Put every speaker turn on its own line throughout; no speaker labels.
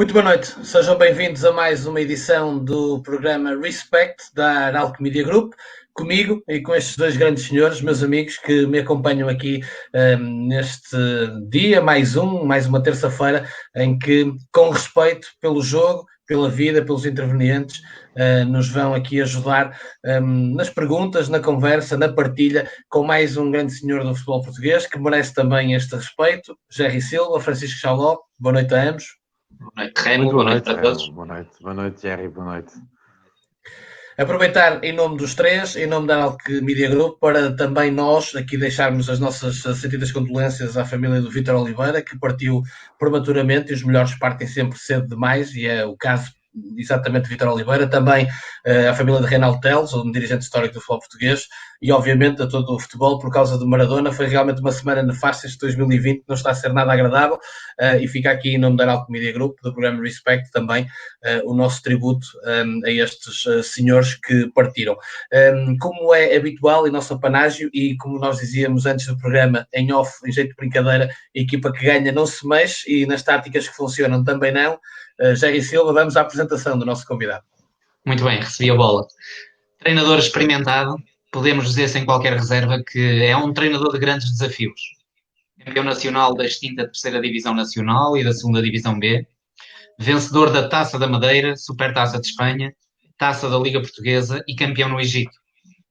Muito boa noite, sejam bem-vindos a mais uma edição do programa Respect da Arauco Media Group, comigo e com estes dois grandes senhores, meus amigos, que me acompanham aqui neste dia, mais uma terça-feira, em que, com respeito pelo jogo, pela vida, pelos intervenientes, nos vão aqui ajudar nas perguntas, na conversa, na partilha, com mais um grande senhor do futebol português, que merece também este respeito, Jerry Silva, Francisco Chaló. Boa noite a ambos.
Boa noite, Remo. Boa noite a todos.
Boa noite, Jerry. Boa noite.
Aproveitar em nome dos três, em nome da Arauco Media Group, para também nós aqui deixarmos as nossas sentidas condolências à família do Vítor Oliveira, que partiu prematuramente, e os melhores partem sempre cedo demais, e é o caso exatamente de Vítor Oliveira, também à família de Reinaldo Teles, um dirigente histórico do futebol português, e obviamente a todo o futebol por causa de Maradona. Foi realmente uma semana nefasta este 2020, não está a ser nada agradável, e fica aqui em nome da Arauco Media Group, do programa Respect, também o nosso tributo a estes senhores que partiram. Como é habitual em nosso apanágio, e como nós dizíamos antes do programa, em off, em jeito de brincadeira, a equipa que ganha não se mexe, e nas táticas que funcionam também não. Jair Silva, vamos à apresentação do nosso convidado.
Muito bem, recebi a bola. Treinador experimentado, podemos dizer sem qualquer reserva que é um treinador de grandes desafios. Campeão nacional da extinta terceira divisão nacional e da segunda divisão B, vencedor da Taça da Madeira, Supertaça de Espanha, Taça da Liga Portuguesa e campeão no Egito.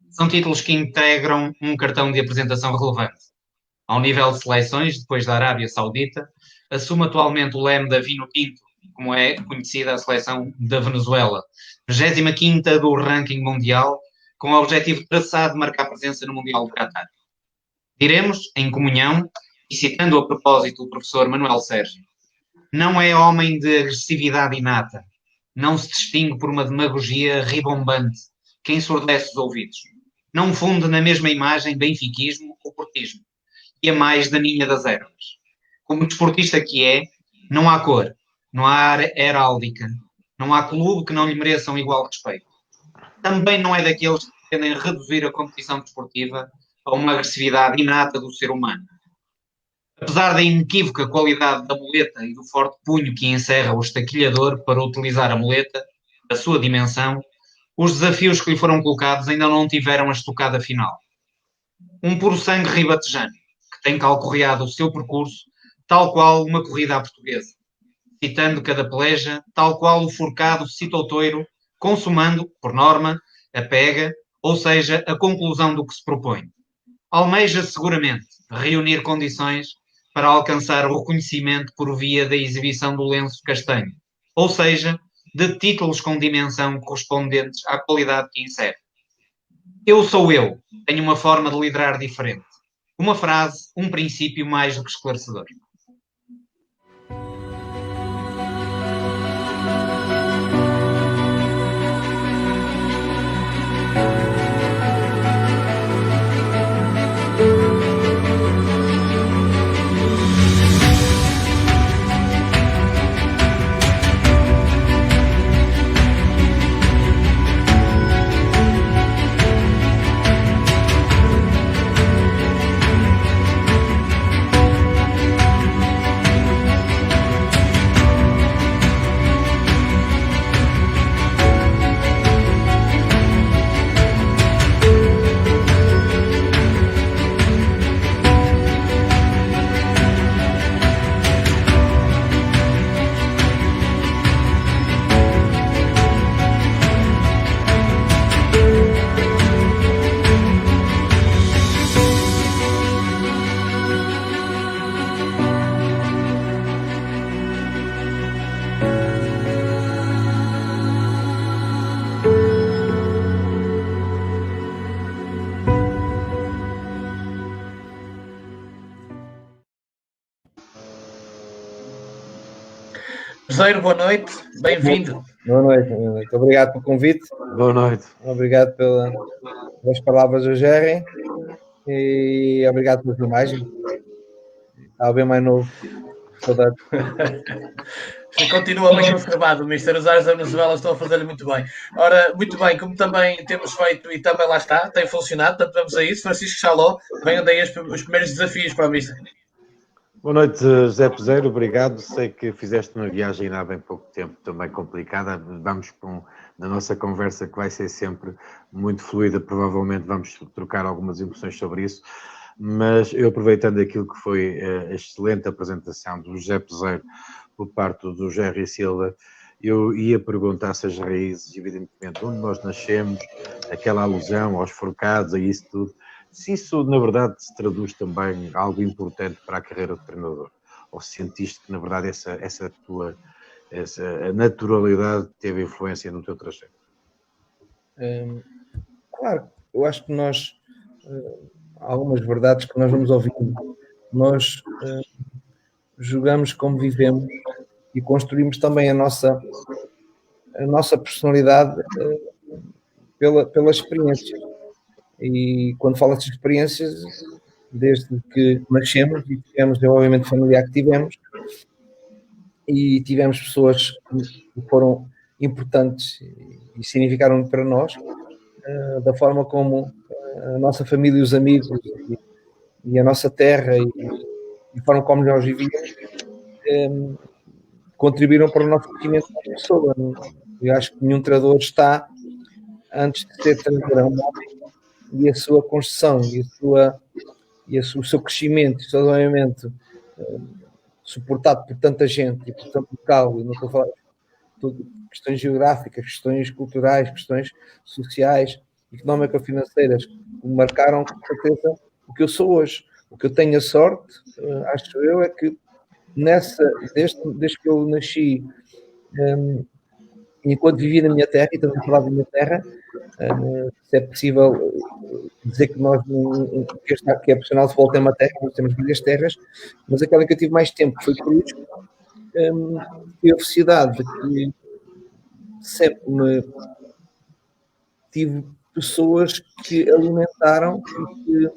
São títulos que integram um cartão de apresentação relevante. Ao nível de seleções, depois da Arábia Saudita, assume atualmente o leme da Vino Tinto, como é conhecida a seleção da Venezuela, 25ª do ranking mundial, com o objetivo traçado de marcar presença no Mundial do Qatar. Diremos, em comunhão, e citando a propósito o professor Manuel Sérgio, não é homem de agressividade inata, não se distingue por uma demagogia ribombante que ensurdece os ouvidos, não funde na mesma imagem benfiquismo ou portismo, e a mais da ninha das ervas. Como desportista que é, não há cor, não há heráldica, não há clube que não lhe mereça um igual respeito. Também não é daqueles que pretendem reduzir a competição desportiva a uma agressividade inata do ser humano. Apesar da inequívoca qualidade da muleta e do forte punho que encerra o estaquilhador para utilizar a muleta, a sua dimensão, os desafios que lhe foram colocados ainda não tiveram a estocada final. Um puro sangue ribatejano, que tem calcorreado o seu percurso, tal qual uma corrida à portuguesa, citando cada peleja, tal qual o forcado cita o toiro, consumando, por norma, a pega, ou seja, a conclusão do que se propõe. Almeja seguramente reunir condições para alcançar o reconhecimento por via da exibição do lenço castanho, ou seja, de títulos com dimensão correspondentes à qualidade que insere. Eu sou eu, tenho uma forma de liderar diferente. Uma frase, um princípio mais do que esclarecedor.
Joseiro, boa noite, bem-vindo.
Boa noite. Obrigado pelo convite.
Boa noite.
Obrigado pelas palavras do Jerry e obrigado pelas imagens. Estava bem mais novo. Saudade.
Continua bem observado, Mister. Os ares da Venezuela estão a fazer-lhe muito bem. Ora, muito bem, como também temos feito e também lá está, tem funcionado, portanto vamos a isso. Francisco Chaló, venham daí os primeiros desafios para o Mister.
Boa noite, José Peseiro, obrigado. Sei que fizeste uma viagem há bem pouco tempo, também complicada. Vamos na nossa conversa, que vai ser sempre muito fluida, provavelmente vamos trocar algumas emoções sobre isso. Mas eu, aproveitando aquilo que foi a excelente apresentação do José Peseiro por parte do Jerry Silva, eu ia perguntar se as raízes, evidentemente, onde nós nascemos, aquela alusão aos forcados, a isso tudo, se isso, na verdade, se traduz também algo importante para a carreira de treinador, ou se sentiste que, na verdade, essa a naturalidade teve influência no teu trajeto?
Claro, eu acho que nós, há algumas verdades que nós vamos ouvindo, nós jogamos como vivemos e construímos também a nossa personalidade pela experiência. E quando falo de experiências, desde que nascemos e tivemos, obviamente, família que tivemos, e tivemos pessoas que foram importantes e significaram para nós, da forma como a nossa família e os amigos e a nossa terra e a forma como nós vivíamos contribuíram para o nosso crescimento como pessoa. Eu acho que nenhum treinador está, antes de ser treinador, um homem, e a sua construção e o seu crescimento, obviamente, suportado por tanta gente e por tanto local, e não estou a falar de questões geográficas, questões culturais, questões sociais, económico-financeiras, que me marcaram com certeza o que eu sou hoje. O que eu tenho a sorte, acho eu, é que desde que eu nasci, enquanto vivi na minha terra, e também falava da minha terra, se é possível dizer que nós, que é profissional de futebol, tem uma terra, nós temos várias terras, mas aquela que eu tive mais tempo foi Cruz, e a felicidade de que sempre tive pessoas que alimentaram e que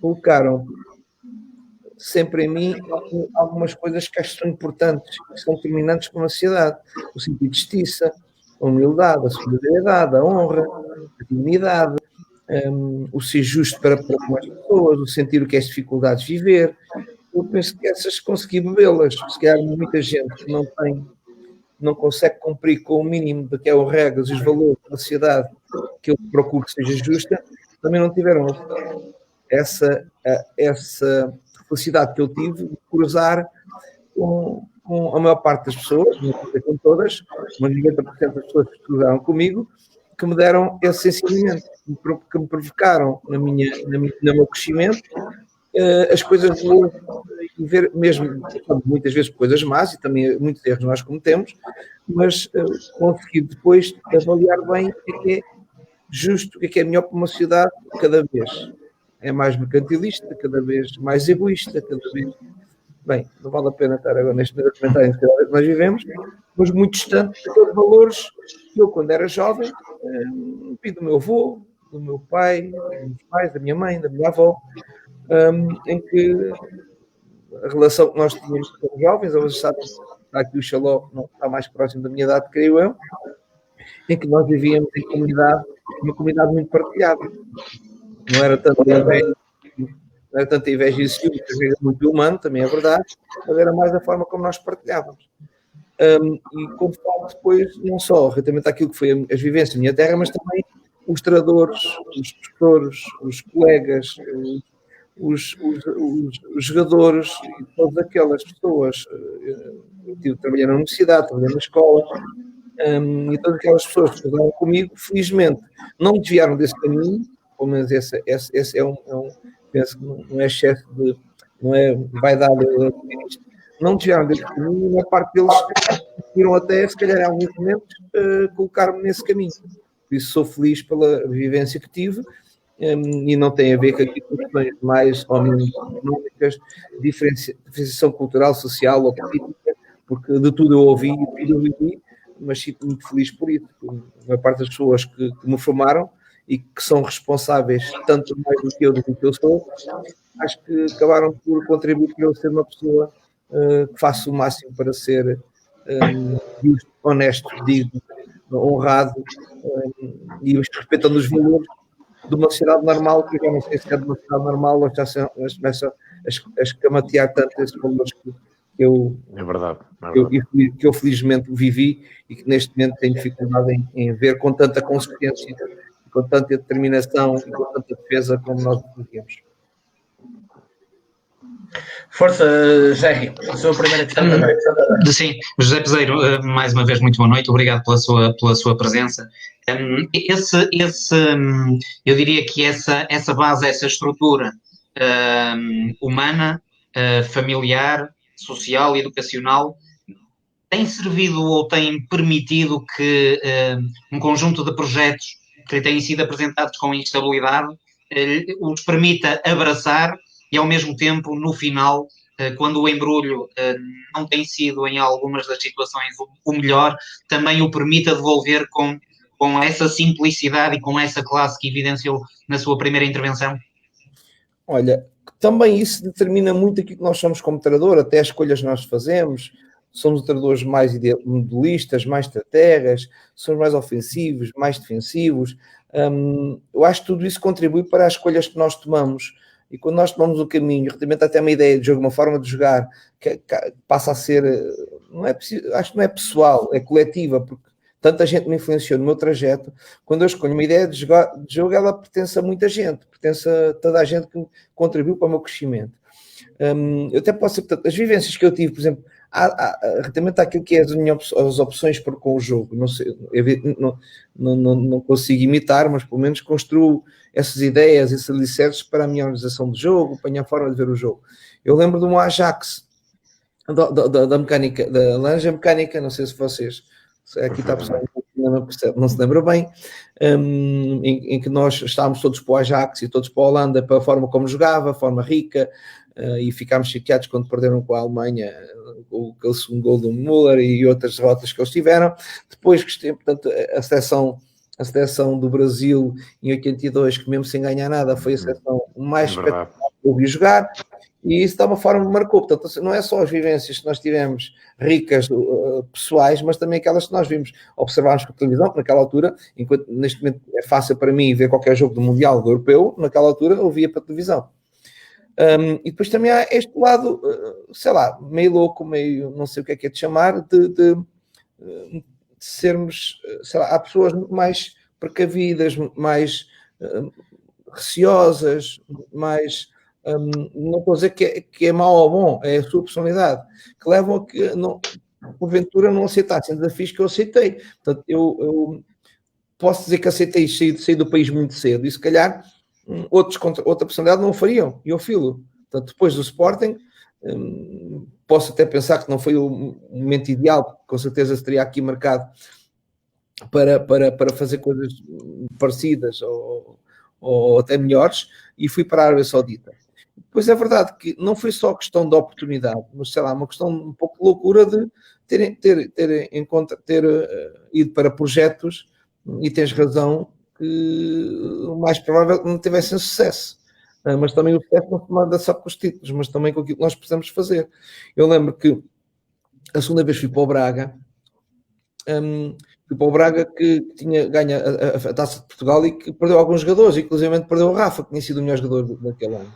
colocaram sempre em mim algumas coisas que acho que são importantes, que são determinantes para uma sociedade. O sentido de justiça, a humildade, a solidariedade, a honra, a dignidade, o ser justo para com as pessoas, o sentir o que é as dificuldades de viver. Eu penso que essas consegui bebê-las. Se calhar muita gente que não consegue cumprir com o mínimo de que é o regras e os valores da sociedade que eu procuro que seja justa, também não tiveram essa felicidade que eu tive de cruzar com a maior parte das pessoas, não sei com todas, mas 90% das pessoas que cruzaram comigo, que me deram esse ensinamento, que me provocaram no meu crescimento as coisas boas e ver mesmo, muitas vezes coisas más e também muitos erros nós cometemos, mas conseguir depois avaliar bem o que é justo, o que é melhor para uma sociedade cada vez. É mais mercantilista, cada vez mais egoísta, cada vez... Bem, não vale a pena estar agora neste comentário que nós vivemos, mas muito distante daqueles valores que eu, quando era jovem, vi do meu avô, do meu pai, dos meus pais, da minha mãe, da minha avó, em que a relação que nós tínhamos com jovens, hoje está aqui o Xaló, não está mais próximo da minha idade, creio eu, em que nós vivíamos em comunidade, uma comunidade muito partilhada. Não era tanto a inveja e ciúme, que era muito humano, também é verdade, mas era mais a forma como nós partilhávamos. E como falo depois, não só relativamente àquilo que foi as vivências da minha terra, mas também os treinadores, os professores, os colegas, os jogadores e todas aquelas pessoas. Eu trabalhei na universidade, trabalhei na escola, e todas aquelas pessoas que estudaram comigo, felizmente, não desviaram desse caminho, pelo menos esse é penso que não é excesso de, não é vaidade, não desviaram desse caminho, e na parte deles conseguiram até, se calhar em alguns momentos, colocar-me nesse caminho. Por isso sou feliz pela vivência que tive, e não tem a ver com questões mais ou menos económicas, diferenciação cultural, social ou política, porque de tudo eu ouvi e tudo eu vivi, mas sinto muito feliz por isso. A maior parte das pessoas que me formaram e que são responsáveis tanto mais do que eu sou, acho que acabaram por contribuir para eu ser uma pessoa que faça o máximo para ser justo, honesto, digno, honrado, e respeitando os valores de uma sociedade normal, que eu já não sei se é de uma sociedade normal ou já começa a escamatear tanto esses valores que eu,
É verdade.
que eu felizmente vivi e que neste momento tenho dificuldade em ver com tanta consistência, com tanta determinação e com tanta defesa como nós fazíamos.
Força, Jerry, a sua primeira questão também.
Sim, José Peseiro, mais uma vez muito boa noite, obrigado pela sua presença. Eu diria que essa base, essa estrutura humana, familiar, social e educacional tem servido ou tem permitido que um conjunto de projetos que têm sido apresentados com instabilidade os permita abraçar e ao mesmo tempo, no final, quando o embrulho não tem sido em algumas das situações o melhor, também o permita devolver com essa simplicidade e com essa classe que evidenciou na sua primeira intervenção?
Olha, também isso determina muito aquilo que nós somos como treinador, até as escolhas que nós fazemos. Somos treinadores mais individualistas, mais estrategas, somos mais ofensivos, mais defensivos. Eu acho que tudo isso contribui para as escolhas que nós tomamos. E quando nós tomamos o caminho, relativamente até uma ideia de jogo, uma forma de jogar, que passa a ser, acho que não é pessoal, é coletiva, porque tanta gente me influenciou no meu trajeto. Quando eu escolho uma ideia de jogo, ela pertence a muita gente, pertence a toda a gente que contribuiu para o meu crescimento. Eu até posso dizer, portanto, as vivências que eu tive, por exemplo, relativamente àquilo que é as opções com o jogo, não sei, não consigo imitar, mas pelo menos construo essas ideias, esses alicerces para a minha organização de jogo, para a minha forma de ver o jogo. Eu lembro de um Ajax, da mecânica, da laranja mecânica, não sei se vocês, aqui está a pessoa não se lembra bem, em que nós estávamos todos para o Ajax e todos para a Holanda, para a forma como jogava, a forma rica, e ficámos chateados quando perderam com a Alemanha o segundo gol do Müller e outras derrotas que eles tiveram. Depois, portanto, a seleção do Brasil em 82, que mesmo sem ganhar nada, foi a seleção mais espetacular que eu vi jogar, e isso de uma forma me marcou. Portanto, não é só as vivências que nós tivemos ricas, pessoais, mas também aquelas que nós vimos, observámos por televisão, que naquela altura, enquanto neste momento é fácil para mim ver qualquer jogo do Mundial, do Europeu, naquela altura eu via para televisão. E depois também há este lado, sei lá, meio louco, meio, não sei o que é de chamar, de sermos, sei lá, há pessoas mais precavidas, mais receosas, mais, não vou dizer que é mau ou bom, é a sua personalidade, que levam a que, porventura, não aceitassem desafios que eu aceitei. Portanto, eu posso dizer que aceitei sair do país muito cedo, e se calhar outra personalidade não o fariam, e eu filo. Portanto, depois do Sporting, posso até pensar que não foi o momento ideal, com certeza se teria aqui marcado para fazer coisas parecidas ou até melhores, e fui para a Arábia Saudita. Pois é verdade que não foi só questão de oportunidade, mas sei lá, uma questão um pouco de loucura de ter ido para projetos, e tens razão, que o mais provável é que não tivessem sucesso. Mas também o sucesso não se manda só com os títulos, mas também com aquilo que nós precisamos fazer. Eu lembro que a segunda vez fui para o Braga, que tinha ganho a Taça de Portugal e que perdeu alguns jogadores, inclusive perdeu o Rafa, que tinha sido o melhor jogador daquele ano.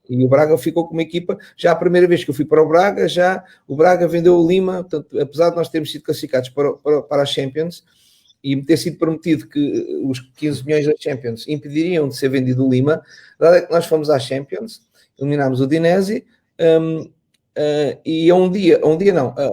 E o Braga ficou com uma equipa, já a primeira vez que eu fui para o Braga, já o Braga vendeu o Lima, portanto, apesar de nós termos sido classificados para a Champions, e ter sido prometido que os 15 milhões da Champions impediriam de ser vendido o Lima, a verdade é que nós fomos à Champions, eliminámos o Udinese, e a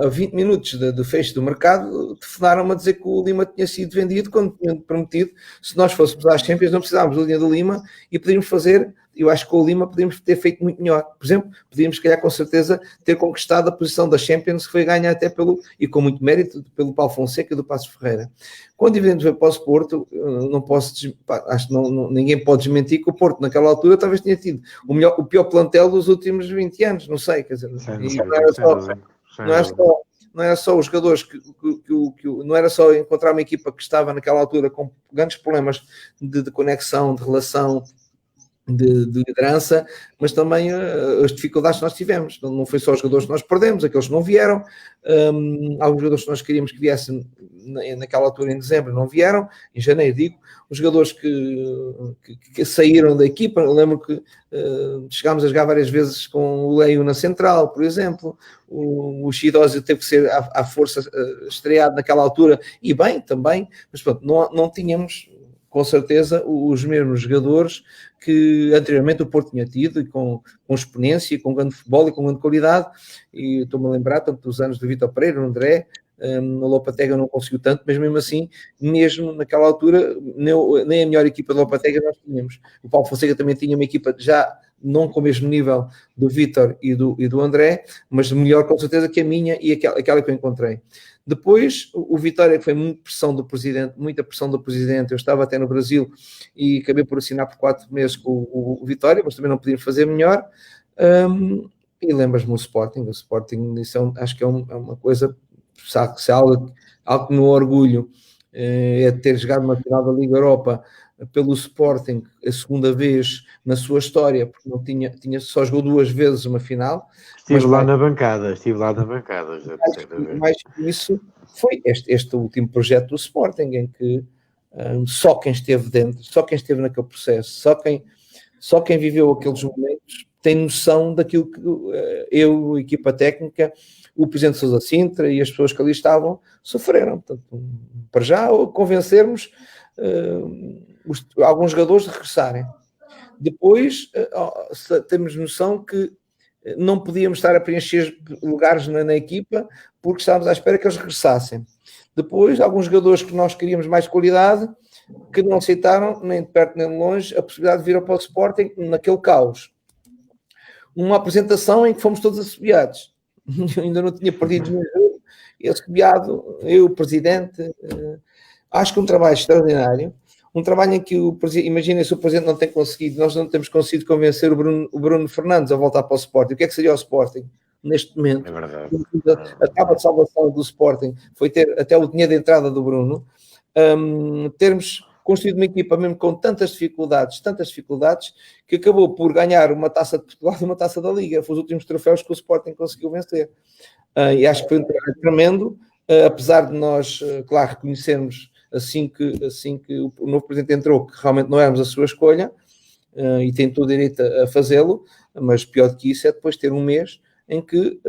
20 minutos de fecho do mercado, telefonaram-me a dizer que o Lima tinha sido vendido, quando tinham prometido, se nós fôssemos à Champions, não precisávamos do dinheiro do Lima, e podíamos fazer, eu acho que com o Lima podíamos ter feito muito melhor. Por exemplo, podíamos, se calhar, com certeza, ter conquistado a posição da Champions, que foi ganha até e com muito mérito, pelo Paulo Fonseca e do Passos Ferreira. Quando evidente veio para o Porto, não posso, acho que ninguém pode desmentir que o Porto, naquela altura, talvez tenha tido o pior plantel dos últimos 20 anos, não sei, quer dizer, não era só os jogadores não era só encontrar uma equipa que estava naquela altura com grandes problemas de conexão, de relação, de liderança, mas também as dificuldades que nós tivemos. Não foi só os jogadores que nós perdemos, aqueles que não vieram, alguns jogadores que nós queríamos que viessem naquela altura em dezembro não vieram, em janeiro digo, os jogadores que saíram da equipa. Eu lembro que chegámos a jogar várias vezes com o Leio na central, por exemplo, o Chidósio teve que ser à força estreado naquela altura, e bem também, mas pronto, não tínhamos com certeza os mesmos jogadores que anteriormente o Porto tinha tido, e com experiência, com grande futebol e com grande qualidade. E estou-me a lembrar tanto dos anos do Vítor Pereira, o André, o Lopetegui não conseguiu tanto, mas mesmo assim, mesmo naquela altura, nem a melhor equipa do Lopetegui nós tínhamos. O Paulo Fonseca também tinha uma equipa já não com o mesmo nível do Vítor e do André, mas melhor com certeza que a minha e aquela que eu encontrei. Depois, o Vitória, que foi muita pressão do presidente, eu estava até no Brasil e acabei por assinar por 4 meses com o Vitória, mas também não podíamos fazer melhor. E lembras-me o Sporting, isso acho que é uma coisa, se há algo que me orgulho, é ter jogado uma final da Liga Europa pelo Sporting, a segunda vez na sua história, porque não tinha só jogou 2 vezes uma final.
Estive lá na bancada.
Mais que isso foi este último projeto do Sporting, em que só quem esteve dentro, só quem esteve naquele processo, só quem viveu aqueles momentos tem noção daquilo que eu, a equipa técnica, o Presidente Sousa Sintra e as pessoas que ali estavam sofreram. Portanto, para já convencermos alguns jogadores de regressarem. Depois temos noção que não podíamos estar a preencher lugares na equipa porque estávamos à espera que eles regressassem. Depois, alguns jogadores que nós queríamos mais qualidade, que não aceitaram, nem de perto nem de longe, a possibilidade de vir para o Sporting naquele caos. Uma apresentação em que fomos todos assobiados. Ainda não tinha perdido nenhum jogo. E assobiado, eu, o Presidente, acho que um trabalho extraordinário. Um trabalho em que imaginem se o Presidente não tem conseguido, nós não temos conseguido convencer o Bruno Fernandes a voltar para o Sporting. O que é que seria o Sporting neste momento?
É verdade.
A tábua de salvação do Sporting foi ter até o dinheiro de entrada do Bruno, termos construído uma equipa mesmo com tantas dificuldades, que acabou por ganhar uma taça de Portugal e uma taça da Liga. Foi os últimos troféus que o Sporting conseguiu vencer. E acho que foi um trabalho tremendo, apesar de nós, claro, reconhecermos assim que o novo presidente entrou, que realmente não éramos a sua escolha, e tem todo o direito a fazê-lo, mas pior do que isso é depois ter um mês em que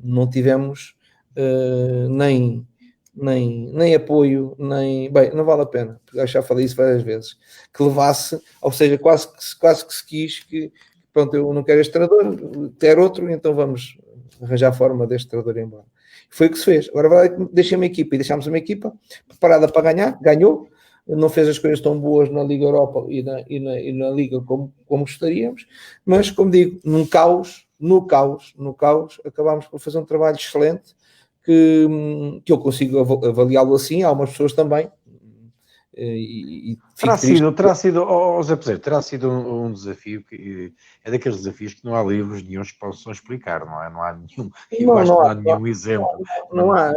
não tivemos nem apoio, bem, não vale a pena, porque já falei isso várias vezes, que levasse, ou seja, quase que se quis que, pronto, eu não quero este treinador, quero outro, então vamos arranjar a forma deste treinador ir embora. Foi o que se fez. Agora deixámos uma equipa preparada para ganhar, ganhou, não fez as coisas tão boas na Liga Europa e na Liga como gostaríamos, mas, como digo, no caos, acabámos por fazer um trabalho excelente, que eu consigo avaliá-lo assim. Há umas pessoas também.
Terá sido um desafio que é daqueles desafios que não há livros nenhum que possam explicar, não é? Não há nenhum, não há nenhum exemplo.
Não há.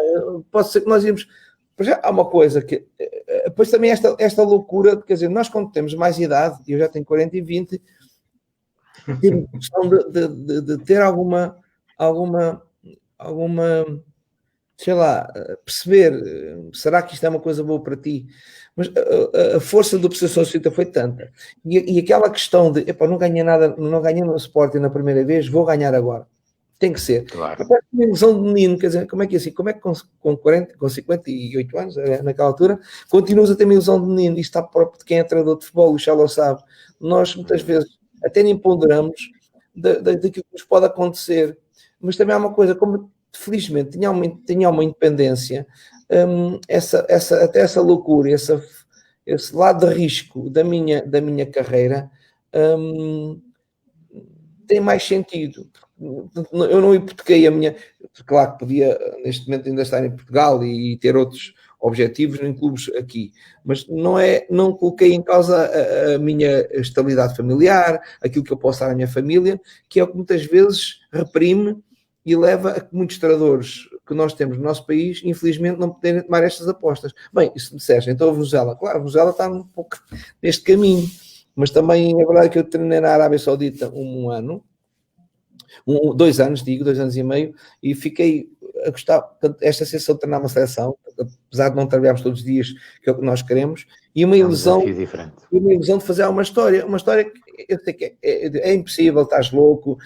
Pode ser que nós íamos. Já há uma coisa que. Depois também esta loucura, quer dizer, nós quando temos mais idade, eu já tenho 40 e 20, temos questão de ter alguma, sei lá, perceber, será que isto é uma coisa boa para ti? Mas a força do processo social foi tanta. E aquela questão de, não ganhei nada, não ganhei no Sporting na primeira vez, vou ganhar agora. Tem que ser.
Claro.
A ilusão de menino, quer dizer, como é que é assim? Como é que com 58 anos, naquela altura, continuas a ter uma ilusão de menino? Isto está próprio de quem é treinador de futebol, o Chalo sabe. Nós, muitas vezes, até nem ponderamos daquilo que nos pode acontecer. Mas também há uma coisa, como felizmente tinha uma independência, até essa loucura, esse lado de risco da minha carreira tem mais sentido. Eu não hipotequei a minha... Claro que podia neste momento ainda estar em Portugal e ter outros objetivos em clubes aqui, mas não coloquei em causa a minha estabilidade familiar, aquilo que eu posso dar à minha família, que é o que muitas vezes reprime e leva a que muitos treinadores que nós temos no nosso país, infelizmente, não poderem tomar estas apostas. Bem, e se me dissessem, então a Vozela, claro, a Vozela está um pouco neste caminho, mas também é verdade que eu treinei na Arábia Saudita um ano, 2 anos, 2 anos e meio, e fiquei a gostar. Portanto, esta sensação de treinar uma seleção, apesar de não trabalharmos todos os dias, que é o que nós queremos, e uma ilusão de fazer uma história que eu sei que é impossível, estás louco,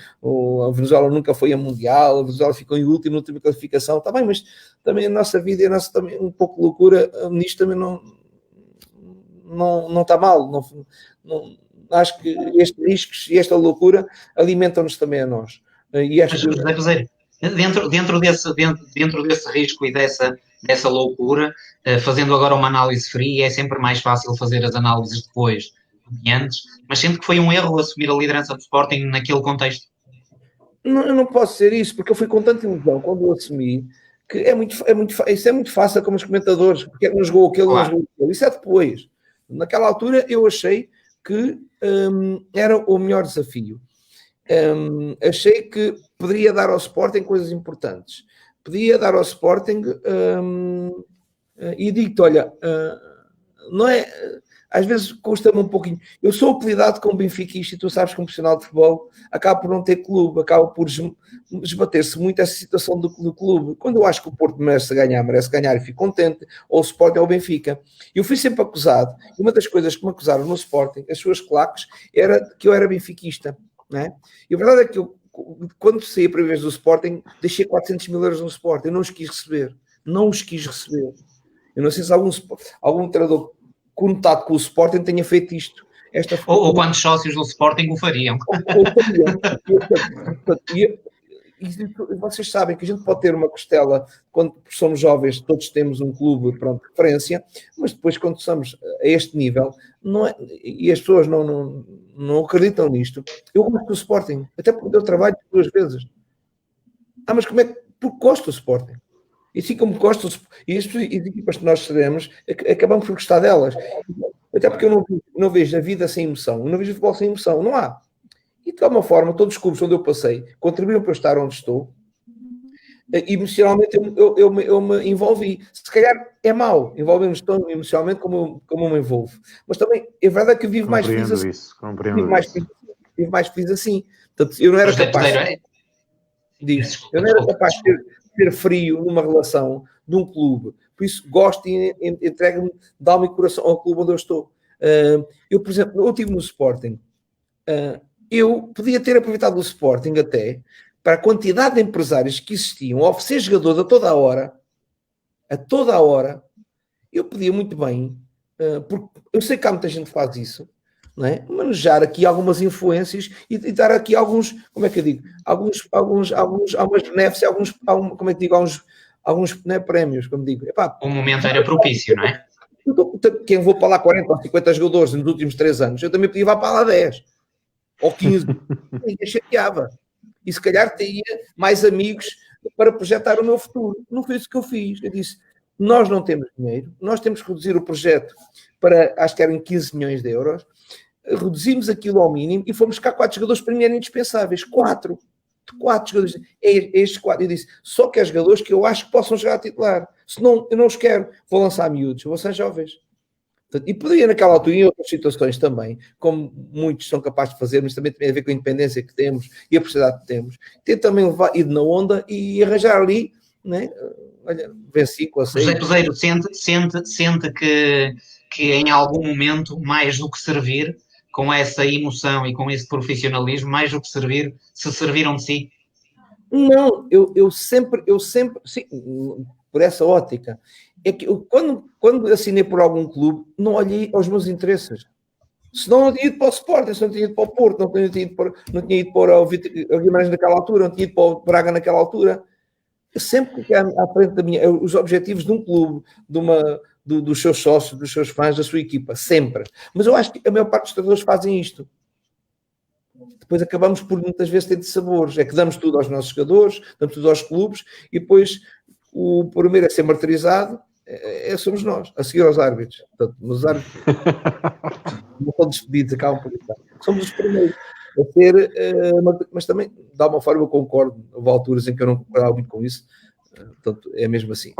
a Venezuela nunca foi a Mundial, a Venezuela ficou em última, na última classificação, está bem, mas também a nossa vida e a nossa também um pouco de loucura nisto também não está mal, não, acho que estes riscos e esta loucura alimentam-nos também a nós. E acho
dentro desse risco e dessa loucura, fazendo agora uma análise fria, é sempre mais fácil fazer as análises depois do que antes, mas sendo que foi um erro assumir a liderança do Sporting naquele contexto.
Não, eu não posso dizer isso, porque eu fui com tanta ilusão quando eu assumi que isso é muito fácil como os comentadores, porque não jogou aquele, claro. Não jogou aquele. Isso é depois. Naquela altura eu achei que era o melhor desafio. Achei que poderia dar ao Sporting coisas importantes. Podia dar ao Sporting e digo-te, olha, não é... Às vezes custa-me um pouquinho. Eu sou apelidado como benfiquista e tu sabes que um profissional de futebol acaba por não ter clube, acaba por esbater-se muito essa situação do clube. Quando eu acho que o Porto merece ganhar e fico contente, ou o Sporting ou o Benfica. Eu fui sempre acusado, e uma das coisas que me acusaram no Sporting, as suas claques, era que eu era benfiquista. Não é? E a verdade é que eu, quando saí a primeira vez do Sporting, deixei 400 mil euros no Sporting, eu não os quis receber. Eu não sei se algum treinador conotado com o Sporting tenha feito isto.
Ou quantos sócios do Sporting o fariam.
E vocês sabem que a gente pode ter uma costela quando somos jovens, todos temos um clube, pronto, de referência, mas depois quando estamos a este nível, não é, e as pessoas não acreditam nisto. Eu gosto do Sporting, até porque eu trabalho 2 vezes. Mas como é que... Porque gosto do Sporting. E assim como gosto, e as equipas que nós seremos, acabamos por gostar delas. Até porque eu não vejo a vida sem emoção, eu não vejo o futebol sem emoção, não há. E de alguma forma, todos os clubes onde eu passei contribuíram para eu estar onde estou. E emocionalmente eu me envolvi. Se calhar é mau envolver-nos tão emocionalmente como eu me envolvo. Mas também é verdade que eu vivo mais feliz assim. Vivo mais feliz assim. Portanto, eu não era capaz... Eu não era capaz de ter frio numa relação de um clube. Por isso, gosto e entrego-me de alma e coração ao clube onde eu estou. Eu, por exemplo, eu estive no Sporting. Eu podia ter aproveitado o Sporting até para a quantidade de empresários que existiam, oferecer jogadores a toda a hora, eu podia muito bem, porque eu sei que há muita gente que faz isso, não é? Manejar aqui algumas influências e dar aqui alguns, como é que eu digo, algumas benéficas, como é que digo, alguns não é, prémios, como digo. Epá,
o momento era propício, não é?
Quem vou para lá 40 ou 50 jogadores nos últimos 3 anos, eu também podia ir para lá 10 ou 15, ninguém chateava. E se calhar teria mais amigos para projetar o meu futuro. Não foi isso que eu fiz. Eu disse, nós não temos dinheiro, nós temos que reduzir o projeto para, acho que eram 15 milhões de euros, reduzimos aquilo ao mínimo e fomos buscar 4 jogadores para mim eram indispensáveis. 4 jogadores. Estes 4. Eu disse, só que há jogadores que eu acho que possam jogar a titular. Senão, eu não os quero. Vou lançar miúdos, vou ser jovens. E poderia naquela altura, em outras situações também, como muitos são capazes de fazer, mas também tem a ver com a independência que temos e a possibilidade que temos, ter também ir na onda e arranjar ali, né? Olha, versículo assim.
José Peseiro, sente que em algum momento, mais do que servir, com essa emoção e com esse profissionalismo, mais do que servir, se serviram de si?
Não, eu sempre, sim, por essa ótica, é que eu, quando assinei por algum clube, não olhei aos meus interesses. Se não tinha ido para o Sporting, se não tinha ido para o Porto, não tinha ido para o Guimarães naquela altura, não tinha ido para o Braga naquela altura. Eu sempre coloquei à frente os objetivos de um clube, dos seus sócios, dos seus fãs, da sua equipa, sempre. Mas eu acho que a maior parte dos treinadores fazem isto. Depois acabamos por muitas vezes ter dissabores. É que damos tudo aos nossos jogadores, damos tudo aos clubes, e depois o primeiro a ser martirizado somos nós, a seguir aos árbitros. Portanto, os árbitros não são despedidos, acabam por estar. Somos os primeiros a ser, mas também, de alguma forma, eu concordo. Houve alturas em que eu não concordava muito com isso. Portanto, é mesmo assim.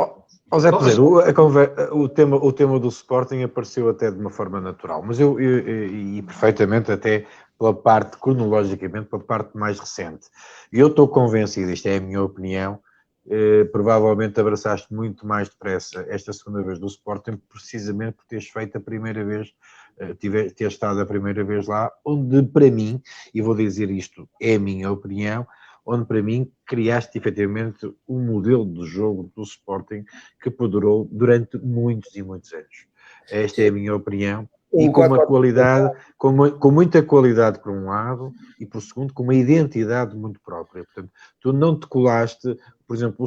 Zé Pedro, o tema do Sporting apareceu até de uma forma natural, mas e perfeitamente até pela parte, cronologicamente, pela parte mais recente. E eu estou convencido, isto é a minha opinião, provavelmente abraçaste muito mais depressa esta segunda vez do Sporting, precisamente por teres feito a primeira vez, ter estado a primeira vez lá, onde para mim, e vou dizer isto, é a minha opinião, onde para mim criaste efetivamente um modelo de jogo do Sporting que perdurou durante muitos e muitos anos. Esta é a minha opinião. E com uma qualidade, com muita qualidade por um lado, e por segundo, com uma identidade muito própria. Portanto, tu não te colaste, por exemplo,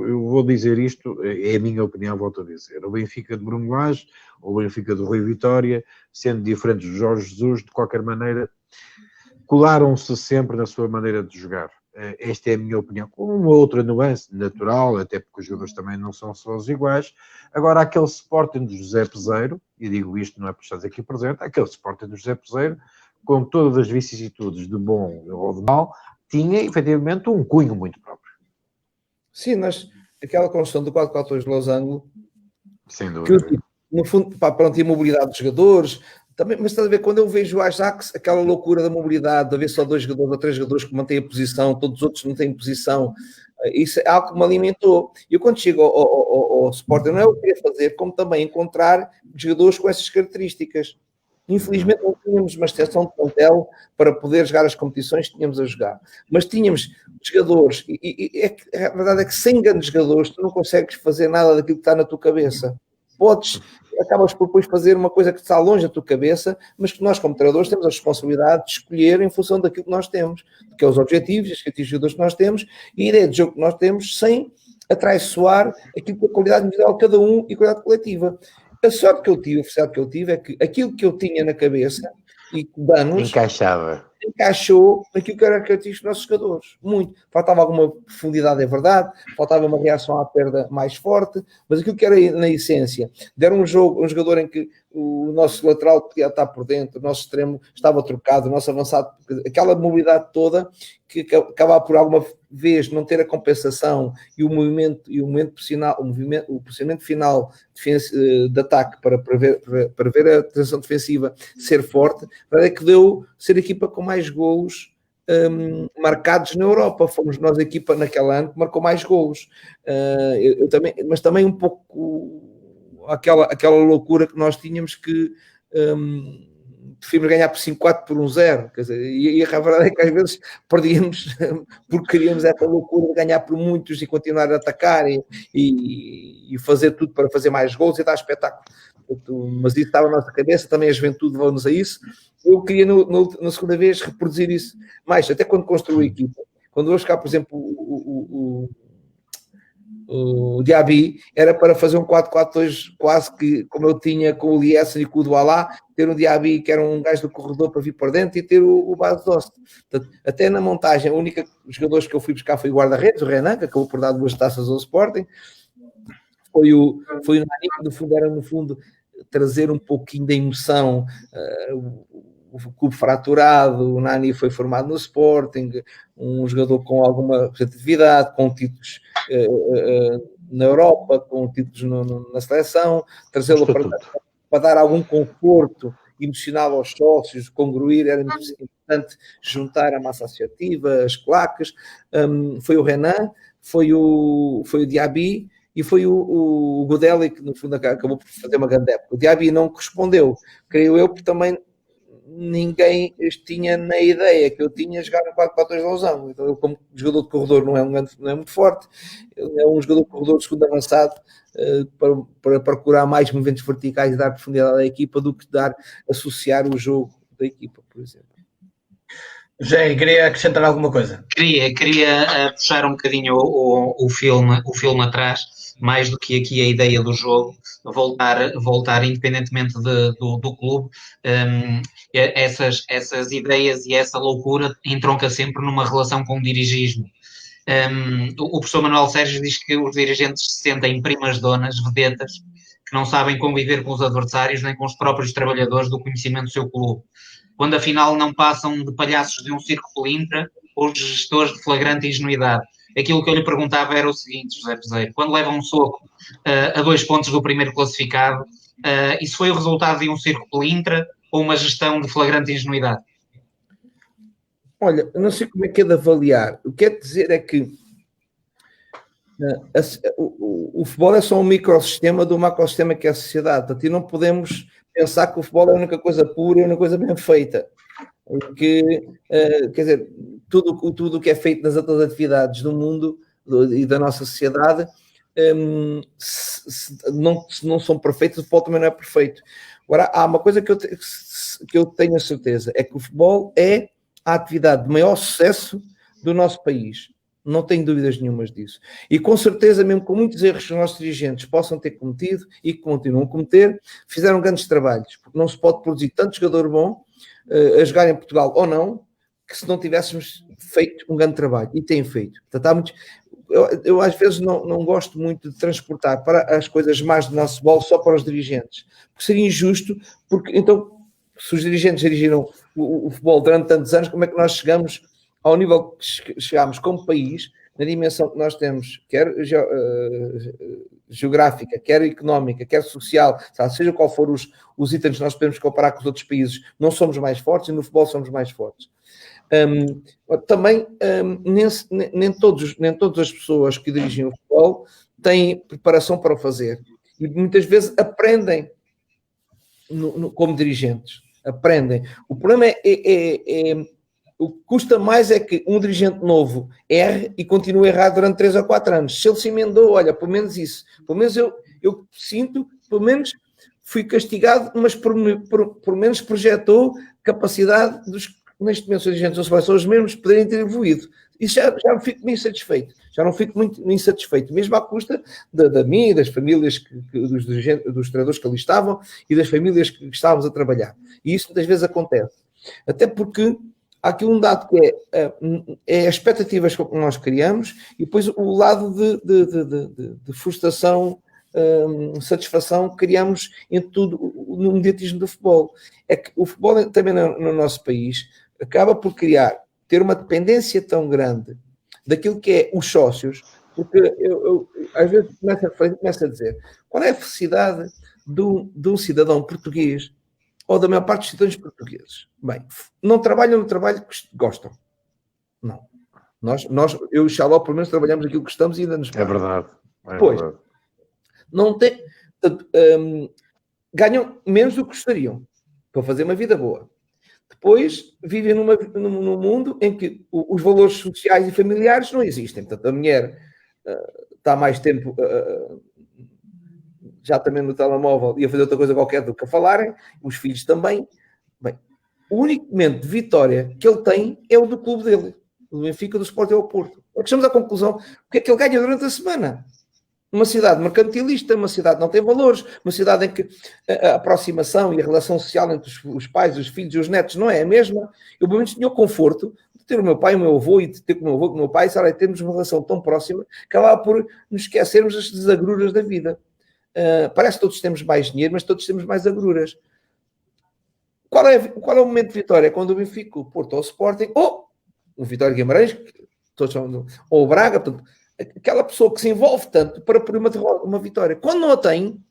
eu vou dizer isto, é a minha opinião, volto a dizer, o Benfica de Bruno Lage, ou o Benfica do Rui Vitória, sendo diferentes do Jorge Jesus, de qualquer maneira, colaram-se sempre na sua maneira de jogar. Esta é a minha opinião, com uma outra nuance natural, até porque os jogadores também não são só os iguais. Agora, aquele Sporting de José Peseiro, e digo isto não é por estar aqui presente, aquele Sporting de José Peseiro, com todas as vicissitudes de bom ou de mal, tinha efetivamente um cunho muito próprio.
Sim, mas aquela construção do 4-4-2 de Losango,
sem dúvida,
no fundo, pronto, e a mobilidade dos jogadores. Também, mas estás a ver, quando eu vejo o Ajax, aquela loucura da mobilidade, de haver só 2 jogadores ou 3 jogadores que mantêm a posição, todos os outros não têm posição, isso é algo que me alimentou. E eu, quando chego ao Sporting, não é o que queria fazer, como também encontrar jogadores com essas características. Infelizmente não tínhamos uma extensão de plantel para poder jogar as competições que tínhamos a jogar. Mas tínhamos jogadores, a verdade é que sem grandes jogadores tu não consegues fazer nada daquilo que está na tua cabeça. Acabas por depois fazer uma coisa que está longe da tua cabeça, mas que nós, como treinadores, temos a responsabilidade de escolher em função daquilo que nós temos, que é os objetivos, as características que nós temos e a ideia de jogo que nós temos, sem atraiçoar aquilo que é a qualidade individual de cada um e a qualidade coletiva. A sorte que eu tive, a felicidade que eu tive, é que aquilo que eu tinha na cabeça e que danos encaixou naquilo que era característico dos nossos jogadores. Muito. Faltava alguma profundidade, é verdade, faltava uma reação à perda mais forte, mas aquilo que era na essência, deram um jogador em que o nosso lateral podia estar por dentro, o nosso extremo estava trocado, o nosso avançado, aquela mobilidade toda que acabava por alguma vez não ter a compensação e o movimento pressional, o procedimento final de ataque para ver a transição defensiva ser forte, é que deu ser a equipa com mais golos marcados na Europa. Fomos nós a equipa naquele ano que marcou mais golos. Mas também um pouco aquela loucura que nós tínhamos que preferimos ganhar por 5-4 por 1-0, quer dizer, e a verdade é que às vezes perdíamos porque queríamos essa loucura de ganhar por muitos e continuar a atacar e fazer tudo para fazer mais gols e dar espetáculo. Mas isso estava na nossa cabeça, também a juventude levou-nos a isso. Eu queria na segunda vez reproduzir isso mais, até quando construí a equipa. Quando eu buscar, por exemplo, o Diaby, era para fazer um 4-4-2 quase que como eu tinha com o Liesen e com o Douala, ter um Diaby que era um gajo do corredor para vir para dentro e ter o Bas Dost. Portanto, até na montagem, a única jogadores que eu fui buscar foi o guarda-redes, o Renan, que acabou por dar 2 taças ao Sporting. Foi o Nani, que no fundo trazer um pouquinho da emoção, o clube fraturado, o Nani foi formado no Sporting, um jogador com alguma representatividade, com títulos na Europa, com títulos na seleção, trazê-lo para dar algum conforto emocional aos sócios, congruir, era importante juntar a massa associativa, as claques. Foi o Renan, foi o Diaby e foi o Godelli, que no fundo acabou por fazer uma grande época. O Diaby não correspondeu, creio eu, porque também ninguém tinha na ideia que eu tinha jogar no 4-4-2 de Lousão. Então, eu, como jogador de corredor, não é muito forte, é um jogador de corredor de segundo avançado para procurar mais movimentos verticais e dar profundidade à equipa do que associar o jogo da equipa, por exemplo.
José, queria acrescentar alguma coisa?
Queria puxar um bocadinho o filme atrás, mais do que aqui a ideia do jogo, voltar independentemente do clube, essas ideias e essa loucura entronca sempre numa relação com o dirigismo. O professor Manuel Sérgio diz que os dirigentes se sentem primas donas, vedetas, que não sabem conviver com os adversários nem com os próprios trabalhadores do conhecimento do seu clube, quando afinal não passam de palhaços de um circo pelintra ou gestores de flagrante ingenuidade. aquilo que eu lhe perguntava era o seguinte, José Peseiro, quando leva um soco a 2 pontos do primeiro classificado, isso foi o resultado de um circo pelintra ou uma gestão de flagrante ingenuidade?
Olha, eu não sei como é que é de avaliar. O que quero dizer é que o futebol é só um microsistema do macrosistema que é a sociedade. Portanto, e não podemos pensar que o futebol é a única coisa pura e a única coisa bem feita. Porque, quer dizer, tudo o que é feito nas outras atividades do mundo e da nossa sociedade, se não são perfeitos, o futebol também não é perfeito. Agora, há uma coisa que eu tenho a certeza, é que o futebol é a atividade de maior sucesso do nosso país. Não tenho dúvidas nenhumas disso. E com certeza, mesmo com muitos erros que os nossos dirigentes possam ter cometido e que continuam a cometer, fizeram grandes trabalhos, porque não se pode produzir tanto jogador bom a jogar em Portugal ou não, que se não tivéssemos feito um grande trabalho. E têm feito. Portanto, eu às vezes não gosto muito de transportar para as coisas más do nosso futebol só para os dirigentes. Porque seria injusto, porque então, se os dirigentes dirigiram o futebol durante tantos anos, como é que nós chegamos ao nível que chegámos como país, na dimensão que nós temos, quer geográfica, quer económica, quer social, sabe, seja qual for os itens que nós podemos comparar com os outros países, não somos mais fortes e no futebol somos mais fortes. Também nem todas as pessoas que dirigem o futebol têm preparação para o fazer e muitas vezes aprendem como dirigentes. Aprendem. O problema o que custa mais é que um dirigente novo erre e continue a errar durante 3 ou 4 anos. Se ele se emendou, olha, pelo menos isso. Pelo menos eu sinto, pelo menos fui castigado, mas por menos projetou capacidade neste momento, os dirigentes são os mesmos poderem ter evoluído. Isso já me fico meio insatisfeito. Já não fico muito insatisfeito, mesmo à custa da minha e das famílias dos treinadores que ali estavam e das famílias que estávamos a trabalhar. E isso muitas vezes acontece. Até porque há aqui um dado que é as expectativas que nós criamos e depois o lado de frustração, satisfação que criamos em tudo no mediatismo do futebol. É que o futebol também no nosso país acaba por ter uma dependência tão grande daquilo que é os sócios, porque eu às vezes começo a dizer, qual é a felicidade de um cidadão português ou da maior parte dos cidadãos portugueses? Bem, não trabalham no trabalho que gostam. Não. Eu e o Xaló, pelo menos, trabalhamos aquilo que gostamos e ainda nos pagam.
É verdade.
Pois, não tem... ganham menos do que gostariam para fazer uma vida boa. Depois, vivem num mundo em que os valores sociais e familiares não existem. Portanto, a mulher está mais tempo... já também no telemóvel e a fazer outra coisa qualquer do que a falarem, os filhos também. Bem, o único momento de vitória que ele tem é o do clube dele, do Benfica, do Sporting ou Porto. Chegamos à conclusão, o que é que ele ganha durante a semana? Uma cidade mercantilista, uma cidade que não tem valores, uma cidade em que a aproximação e a relação social entre os pais, os filhos e os netos não é a mesma. Eu, pelo menos, tinha o conforto de ter o meu pai e o meu avô e de ter com o meu avô e com o meu pai, sabe, termos uma relação tão próxima que acaba por nos esquecermos das desagruras da vida. Parece que todos temos mais dinheiro, mas todos temos mais agruras. Qual é o momento de vitória? É quando o Benfica, o Porto ou o Sporting, ou o Vitória Guimarães, ou o Braga, portanto, aquela pessoa que se envolve tanto para por uma vitória. Quando não a tem,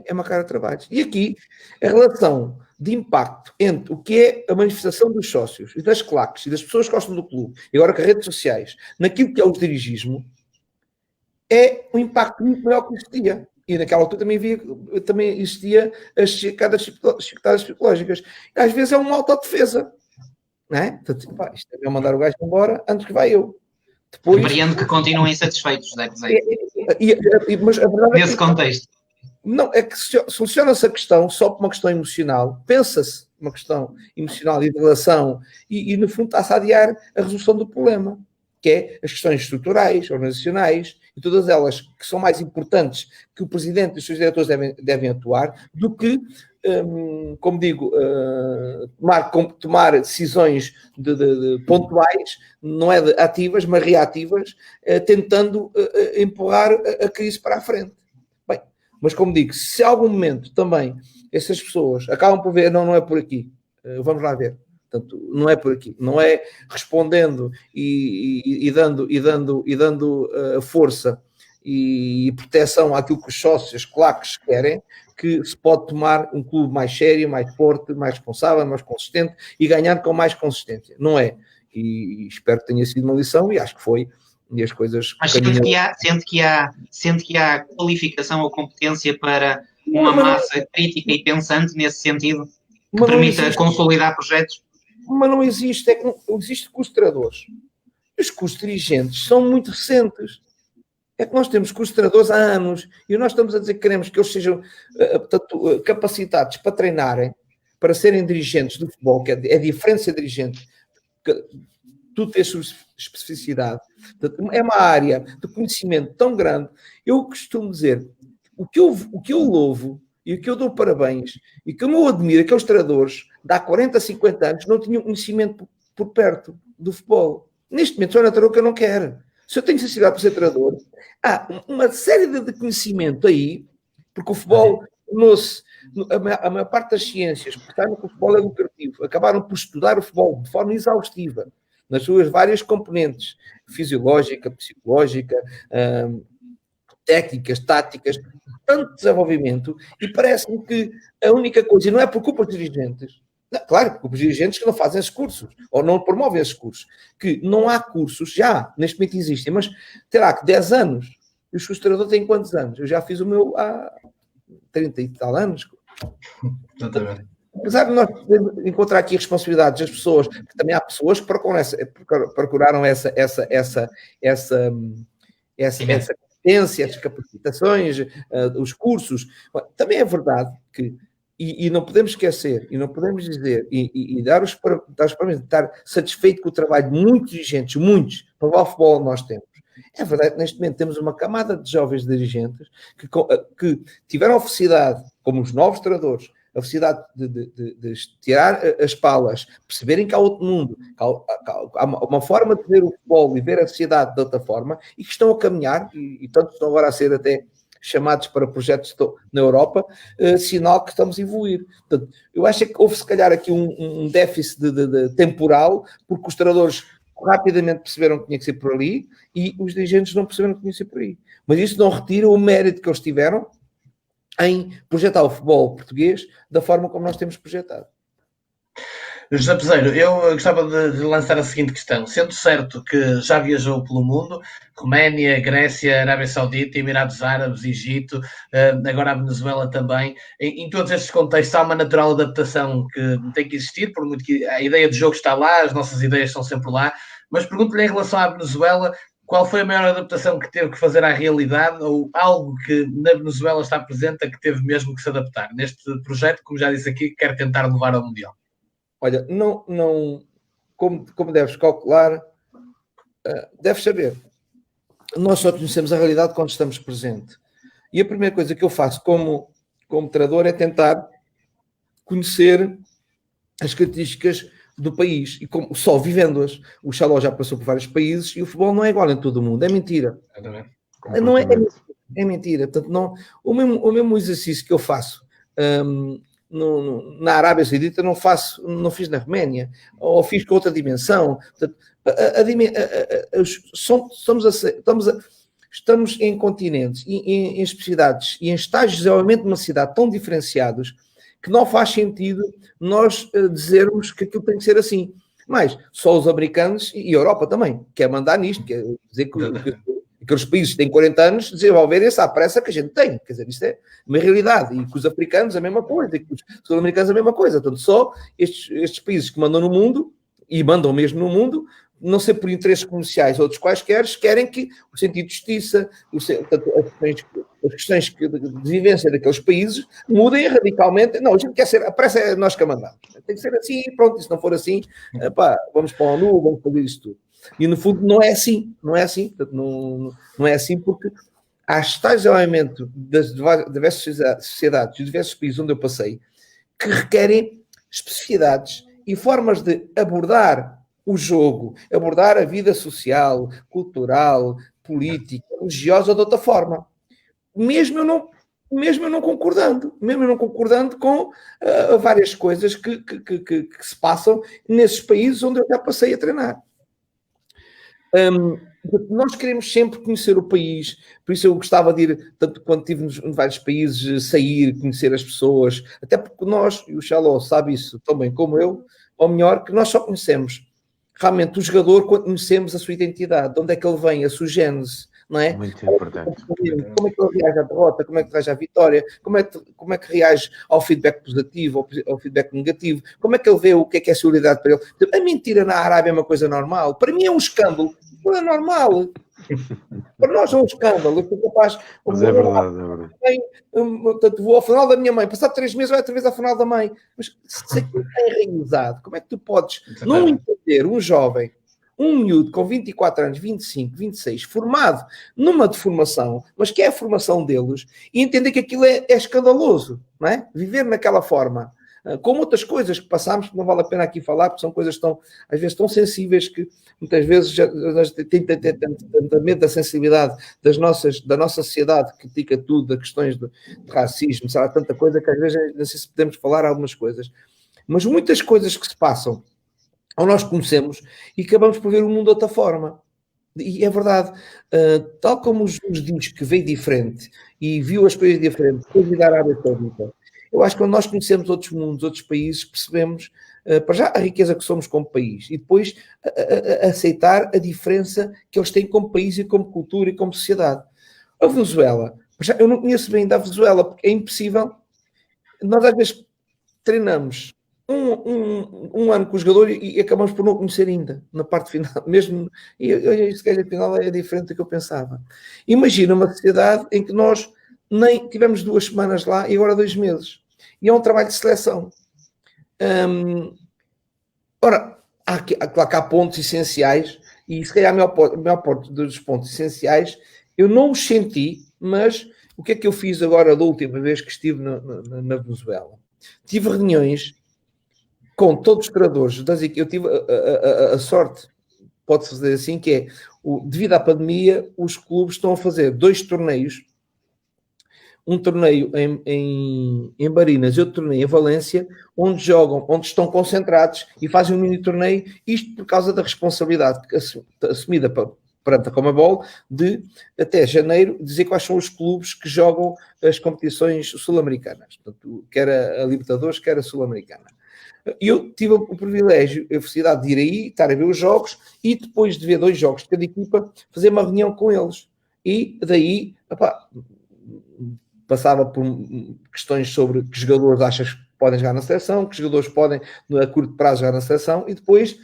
é uma cara de trabalho. E aqui, a relação de impacto entre o que é a manifestação dos sócios e das claques e das pessoas que gostam do clube, e agora com as redes sociais, naquilo que é o dirigismo, é um impacto muito maior que existia. E naquela altura também existia as chicotadas psicológicas. Às vezes é uma autodefesa. Não é? Portanto, isto é mandar o gajo embora antes que vá eu.
Depois, compreendo que continuem insatisfeitos, José Peseiro.
Mas a verdade
nesse contexto.
Não, é que soluciona-se a questão só por uma questão emocional. Pensa-se uma questão emocional e de relação e no fundo está-se a adiar a resolução do problema, que é as questões estruturais, organizacionais e todas elas que são mais importantes que o presidente e os seus diretores devem atuar do que, como digo, tomar decisões de pontuais, não é ativas, mas reativas, tentando empurrar a crise para a frente. Bem, mas como digo, se a algum momento também essas pessoas acabam por ver, não é por aqui, vamos lá ver, Portanto, não é por aqui. Não é respondendo e dando força e proteção àquilo que os sócios claques querem, que se pode tomar um clube mais sério, mais forte, mais responsável, mais consistente e ganhar com mais consistência. Não é. E espero que tenha sido uma lição e acho que foi. E as coisas...
Mas sente que há qualificação ou competência para uma massa crítica e pensante nesse sentido, que permita consolidar projetos?
Mas não existe. É que não existe curso de treinadores. Os cursos dirigentes são muito recentes. É que nós temos cursos de treinadores há anos e nós estamos a dizer que queremos que eles sejam capacitados para treinarem, para serem dirigentes do futebol, que é diferente ser dirigente, tudo tem a sua especificidade. É uma área de conhecimento tão grande. Eu costumo dizer, o que eu louvo e o que eu dou parabéns e que eu me admiro, aqueles treinadores de há 40, 50 anos não tinham conhecimento por perto do futebol. Neste momento sou um treinador que eu não quero. Se eu tenho necessidade para ser treinador, há uma série de conhecimento aí, porque o futebol tornou-se, a maior parte das ciências que está no futebol é lucrativo, acabaram por estudar o futebol de forma exaustiva, nas suas várias componentes, fisiológica, psicológica, técnicas, táticas, tanto desenvolvimento, e parece-me que a única coisa, e não é por culpa dos dirigentes, não, claro, porque os dirigentes que não fazem esses cursos, ou não promovem esses cursos, que não há cursos, já, neste momento existem, mas terá que 10 anos, e os treinadores têm quantos anos? Eu já fiz o meu há 30 e tal anos.
Exatamente.
Apesar de nós encontrar aqui responsabilidades das pessoas, que também há pessoas que procuraram essa competência, as capacitações, os cursos. Também é verdade que e não podemos esquecer, e não podemos dizer, e dar os parabéns, estar satisfeito com o trabalho de muitos dirigentes, muitos, para o futebol nós temos. É verdade que neste momento temos uma camada de jovens dirigentes que tiveram a felicidade, como os novos treinadores, a felicidade de tirar as palas, perceberem que há outro mundo, que há uma forma de ver o futebol e ver a sociedade de outra forma, e que estão a caminhar, e tanto estão agora a ser até chamados para projetos na Europa, sinal que estamos a evoluir. Portanto, eu acho que houve se calhar aqui um déficit temporal, porque os treinadores rapidamente perceberam que tinha que ser por ali e os dirigentes não perceberam que tinha que ser por aí. Mas isso não retira o mérito que eles tiveram em projetar o futebol português da forma como nós temos projetado.
José Peseiro, eu gostava de lançar a seguinte questão. Sendo certo que já viajou pelo mundo, Roménia, Grécia, Arábia Saudita, Emirados Árabes, Egito, agora a Venezuela também, em todos estes contextos há uma natural adaptação que tem que existir, por muito que a ideia de jogo está lá, as nossas ideias estão sempre lá, mas pergunto-lhe em relação à Venezuela, qual foi a maior adaptação que teve que fazer à realidade ou algo que na Venezuela está presente a que teve mesmo que se adaptar? Neste projeto, como já disse aqui, quer tentar levar ao Mundial.
Olha, não como deves calcular, deves saber. Nós só conhecemos a realidade quando estamos presentes. E a primeira coisa que eu faço como treinador é tentar conhecer as características do país e só vivendo-as. O Xaló já passou por vários países e o futebol não é igual em todo o mundo. É mentira. Não é mentira. Portanto, não, o mesmo exercício que eu faço na Arábia Saudita não fiz na Roménia, ou fiz com outra dimensão. Portanto, estamos em continentes, em especificidades e em estágios de desenvolvimento de uma cidade tão diferenciados que não faz sentido nós dizermos que aquilo tem que ser assim. Mas só os americanos e a Europa também quer mandar nisto, quer dizer que os países que têm 40 anos desenvolverem-se à pressa que a gente tem. Quer dizer, isto é uma realidade. E com os africanos a mesma coisa, e com os sul-americanos a mesma coisa. Portanto, só estes países que mandam no mundo, e mandam mesmo no mundo, não sei por interesses comerciais ou outros quaisquer, querem que o sentido de justiça, as questões de vivência daqueles países mudem radicalmente. Não, a gente quer ser, a pressa é nós que a mandamos. Tem que ser assim, pronto, e se não for assim, vamos para a ONU, vamos fazer isso tudo. E no fundo não é assim. Portanto, não é assim porque há estágios de desenvolvimento das diversas sociedades e diversos países onde eu passei que requerem especificidades e formas de abordar o jogo, abordar a vida social, cultural, política, religiosa de outra forma. Mesmo eu mesmo eu não concordando com várias coisas que se passam nesses países onde eu já passei a treinar. Nós queremos sempre conhecer o país, por isso eu gostava de ir, tanto quando estive em vários países, sair, conhecer as pessoas, até porque nós, e o Xaló sabe isso tão bem como eu, ou melhor, que nós só conhecemos realmente o jogador quando conhecemos a sua identidade, de onde é que ele vem, a sua gênese, não é?
Muito importante.
Como é que ele reage à derrota, como é que reage à vitória, como é que reage ao feedback positivo, ao feedback negativo, como é que ele vê o que é a solidariedade para ele. A mentira na Arábia é uma coisa normal, para mim é um escândalo, não é normal. Para nós é um escândalo. Eu sou capaz.
Mas é verdade, é verdade.
Portanto, vou ao funeral da minha mãe, passado 3 meses vai outra vez ao funeral da mãe. Mas se aquilo está enraizado, como é que tu podes não entender um jovem, um miúdo com 24 anos, 25, 26, formado numa deformação, mas que é a formação deles, e entender que aquilo é escandaloso, não é? Viver naquela forma. Como outras coisas que passámos, que não vale a pena aqui falar, porque são coisas tão, às vezes, tão sensíveis que muitas vezes tem tanto medo da sensibilidade da nossa sociedade que critica tudo, das questões de racismo, sabe, tanta coisa que às vezes não sei se podemos falar algumas coisas. Mas muitas coisas que se passam, ou nós conhecemos, e acabamos por ver o mundo de outra forma. E é verdade, tal como os diz que veio diferente e viu as coisas diferentes, depois de dar a Arábia Saudita, eu acho que quando nós conhecemos outros mundos, outros países, percebemos, para já, a riqueza que somos como país e depois aceitar a diferença que eles têm como país e como cultura e como sociedade. A Venezuela, já, eu não conheço bem da Venezuela, porque é impossível. Nós às vezes treinamos um ano com o jogador e acabamos por não conhecer ainda, na parte final, mesmo, e se calhar a final é diferente do que eu pensava. Imagina uma sociedade em que nós nem tivemos 2 semanas lá e agora 2 meses. E é um trabalho de seleção. Ora, claro que há pontos essenciais, e se calhar a maior parte dos pontos essenciais eu não os senti, mas o que é que eu fiz agora da última vez que estive na Venezuela? Tive reuniões com todos os treinadores das equipes. Eu tive a sorte, pode-se fazer assim, que é, devido à pandemia, os clubes estão a fazer 2 torneios, um torneio em Barinas e outro torneio em Valência, onde estão concentrados e fazem um mini torneio, isto por causa da responsabilidade assumida perante a Conmebol de, até janeiro, dizer quais são os clubes que jogam as competições sul-americanas, portanto, quer a Libertadores, quer a Sul-Americana. Eu tive o privilégio, a felicidade de ir aí, estar a ver os jogos e depois de ver 2 jogos de cada equipa, fazer uma reunião com eles. E daí, passava por questões sobre que jogadores achas que podem jogar na seleção, que jogadores podem, a curto prazo, jogar na seleção, e depois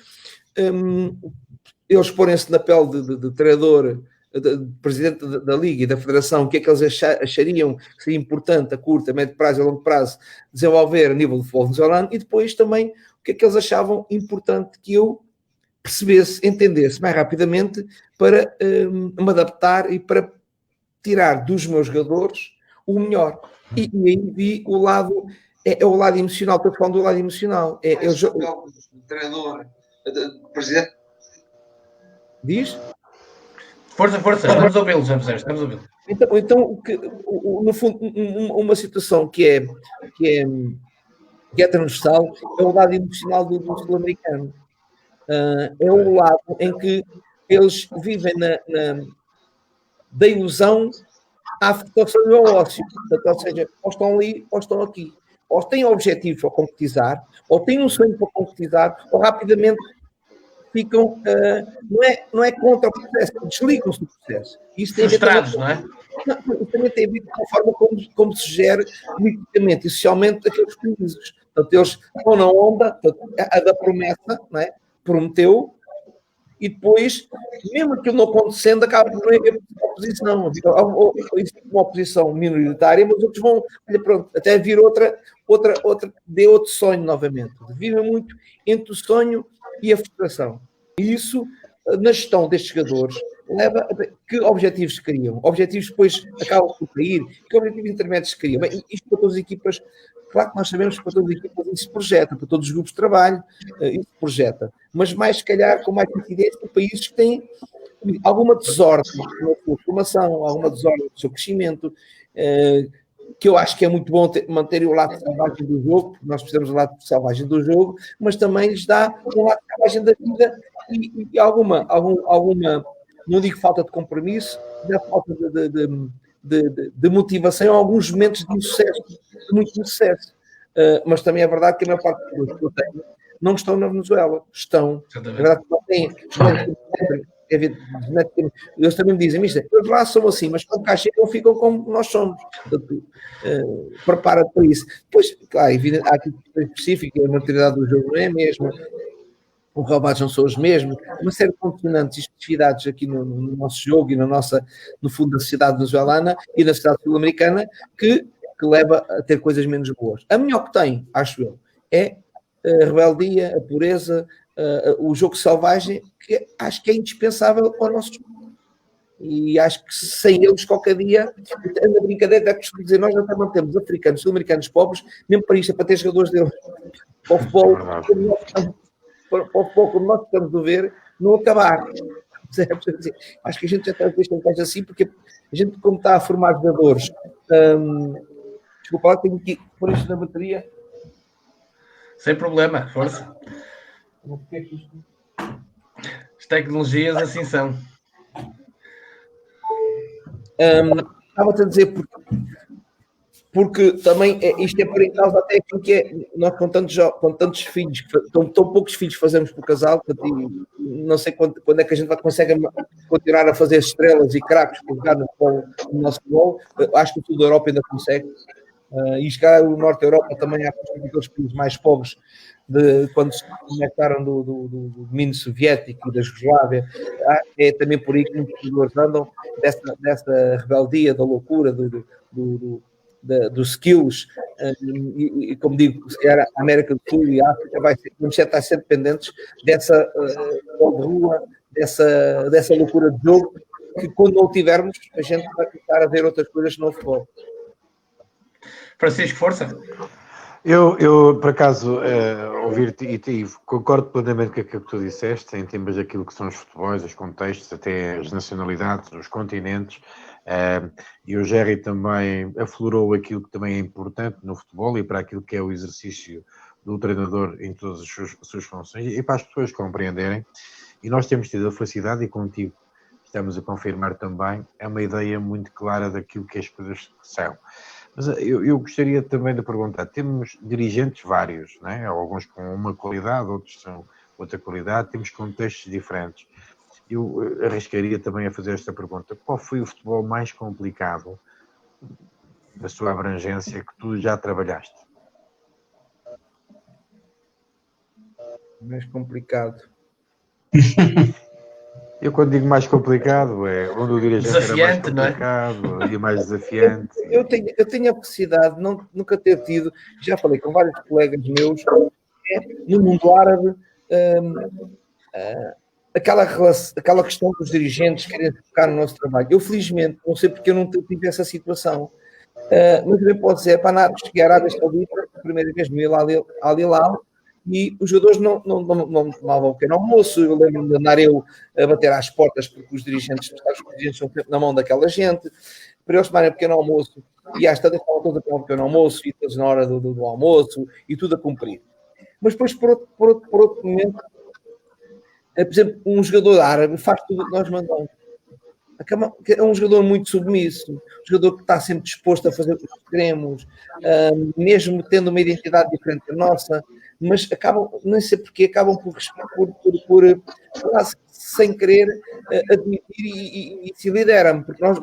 eles porem-se na pele de treinador, de presidente da Liga e da Federação, o que é que eles achariam que seria importante a curto, a médio prazo e a longo prazo desenvolver a nível de futebol venezuelano, e depois também o que é que eles achavam importante que eu percebesse, entendesse mais rapidamente para me adaptar e para tirar dos meus jogadores o melhor. E aí vi o lado, é o lado emocional, estou falando do lado emocional. É o treinador, presidente. Diz?
Força, estamos a ouvi-lo, José, estamos a ouvi-lo.
Então no fundo, uma situação que é transversal é o lado emocional do sul-americano. É o lado em que eles vivem da ilusão à frustração e ao ócio. Portanto, ou seja, ou estão ali ou estão aqui. Ou têm objetivos para concretizar, ou têm um sonho para concretizar, ou rapidamente ficam, não é contra o processo, desligam-se do processo. Isso tem
frustrados, não é?
Também tem a ver com a forma como se gera politicamente e socialmente aqueles países. Portanto, eles estão na onda, a da promessa, não é? Prometeu, e depois, mesmo aquilo não acontecendo, acaba por não haver oposição. Existe uma oposição minoritária, mas outros vão, pronto, até vir outra, de outro sonho novamente. Vivem muito entre o sonho e a frustração. E isso, na gestão destes jogadores, leva a que objetivos se criam. Objetivos depois acabam por cair. Que objetivos intermédios se criam? Bem, isto para todas as equipas, claro que nós sabemos que para todas as equipas isso se projeta, para todos os grupos de trabalho isso se projeta. Mas mais, se calhar, com mais incidência em países que têm alguma desordem na sua formação, alguma desordem no seu crescimento, que eu acho que é muito bom manter o lado selvagem do jogo, porque nós precisamos do lado selvagem do jogo, mas também lhes dá um lado selvagem da vida e alguma, não digo falta de compromisso, dá falta de motivação em alguns momentos de insucesso, de muito insucesso. Mas também é verdade que a maior parte das pessoas que eu tenho não estão na Venezuela, estão. É verdade que não têm. Eles também me dizem, mister, eles lá são assim, mas quando cá chegam ficam como nós somos. Portanto, prepara-te para isso. Depois, claro, há aqui questões específicas, a maturidade do jogo não é a mesma, os relevados não são os mesmos, uma série de condicionantes e especificidades aqui no nosso jogo e no fundo da sociedade venezuelana e da sociedade sul-americana que leva a ter coisas menos boas. A melhor que tem, acho eu, é a rebeldia, a pureza, o jogo selvagem, que acho que é indispensável ao nosso jogo. E acho que sem eles, qualquer dia, na brincadeira, é costumo dizer, nós até mantemos africanos, sul-americanos pobres, mesmo para isto, para ter jogadores deles. Para o futebol, como nós estamos a ver, não acabar. Acho que a gente já está a ter coisa assim, porque a gente, como está a formar jogadores, desculpa lá, tenho que pôr isto na bateria.
Sem problema, força. As tecnologias assim são.
Estava-te a dizer porque também isto é por em causa até aquilo que é nós com tantos filhos, tão poucos filhos fazemos por casal, não sei quando é que a gente consegue continuar a fazer estrelas e craques para jogar no nosso futebol. Acho que o sul da Europa ainda consegue. E cá o norte da Europa também há aqueles países mais pobres quando se conectaram do domínio soviético e da Jugoslávia. É também por aí que muitos jogadores andam dessa rebeldia, da loucura, dos skills, e como digo, se calhar a América do Sul e a África vamos estar sempre dependentes dessa rua, dessa loucura de jogo, que quando não o tivermos, a gente vai começar a ver outras coisas no futebol.
Francisco, força.
Eu por acaso, ouvir-te e concordo plenamente com aquilo que tu disseste, em termos daquilo que são os futebols, os contextos, até as nacionalidades, os continentes, e o Jerry também aflorou aquilo que também é importante no futebol e para aquilo que é o exercício do treinador em todas as suas funções, e para as pessoas compreenderem, e nós temos tido a felicidade, e contigo estamos a confirmar também, é uma ideia muito clara daquilo que as coisas são. Mas eu gostaria também de perguntar, temos dirigentes vários, né? Alguns com uma qualidade, outros são outra qualidade, temos contextos diferentes. Eu arriscaria também a fazer esta pergunta, qual foi o futebol mais complicado da sua abrangência que tu já trabalhaste?
Mais complicado.
Eu quando digo mais complicado é onde o dirigente
desafiante,
era mais complicado e mais desafiante.
Eu tenho a felicidade de nunca ter tido, já falei com vários colegas meus, no mundo árabe, aquela questão dos dirigentes querem focar no nosso trabalho. Eu felizmente, não sei porque eu não tive essa situação, mas também pode dizer, cheguei à Arábia Saudita, a primeira vez no Al-Hilal, e os jogadores não tomavam o pequeno almoço. Eu lembro-me de andar eu a bater às portas, porque os dirigentes são sempre na mão daquela gente, para eles tomarem o pequeno almoço, e às tantas estavam todos a tomar o pequeno almoço, e todos na hora do almoço, e tudo a cumprir. Mas depois, por outro momento, por exemplo, um jogador árabe faz tudo o que nós mandamos. É um jogador muito submisso, um jogador que está sempre disposto a fazer o que queremos, mesmo tendo uma identidade diferente da nossa, mas não sei porquê, acabam por quase sem querer admitir e se lideram, porque nós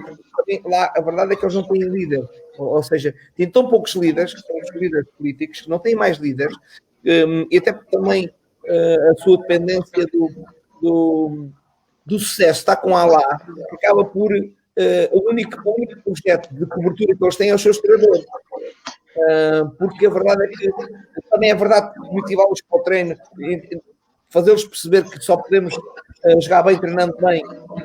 lá a verdade é que eles não têm líder, ou seja, têm tão poucos líderes, que são os líderes políticos, que não têm mais líderes, e até porque também a sua dependência do sucesso está com Allah, que acaba por o único projeto de cobertura que eles têm é os seus treinadores. Porque a verdade é que também é verdade que motivá-los para o treino, fazê-los perceber que só podemos jogar bem treinando bem,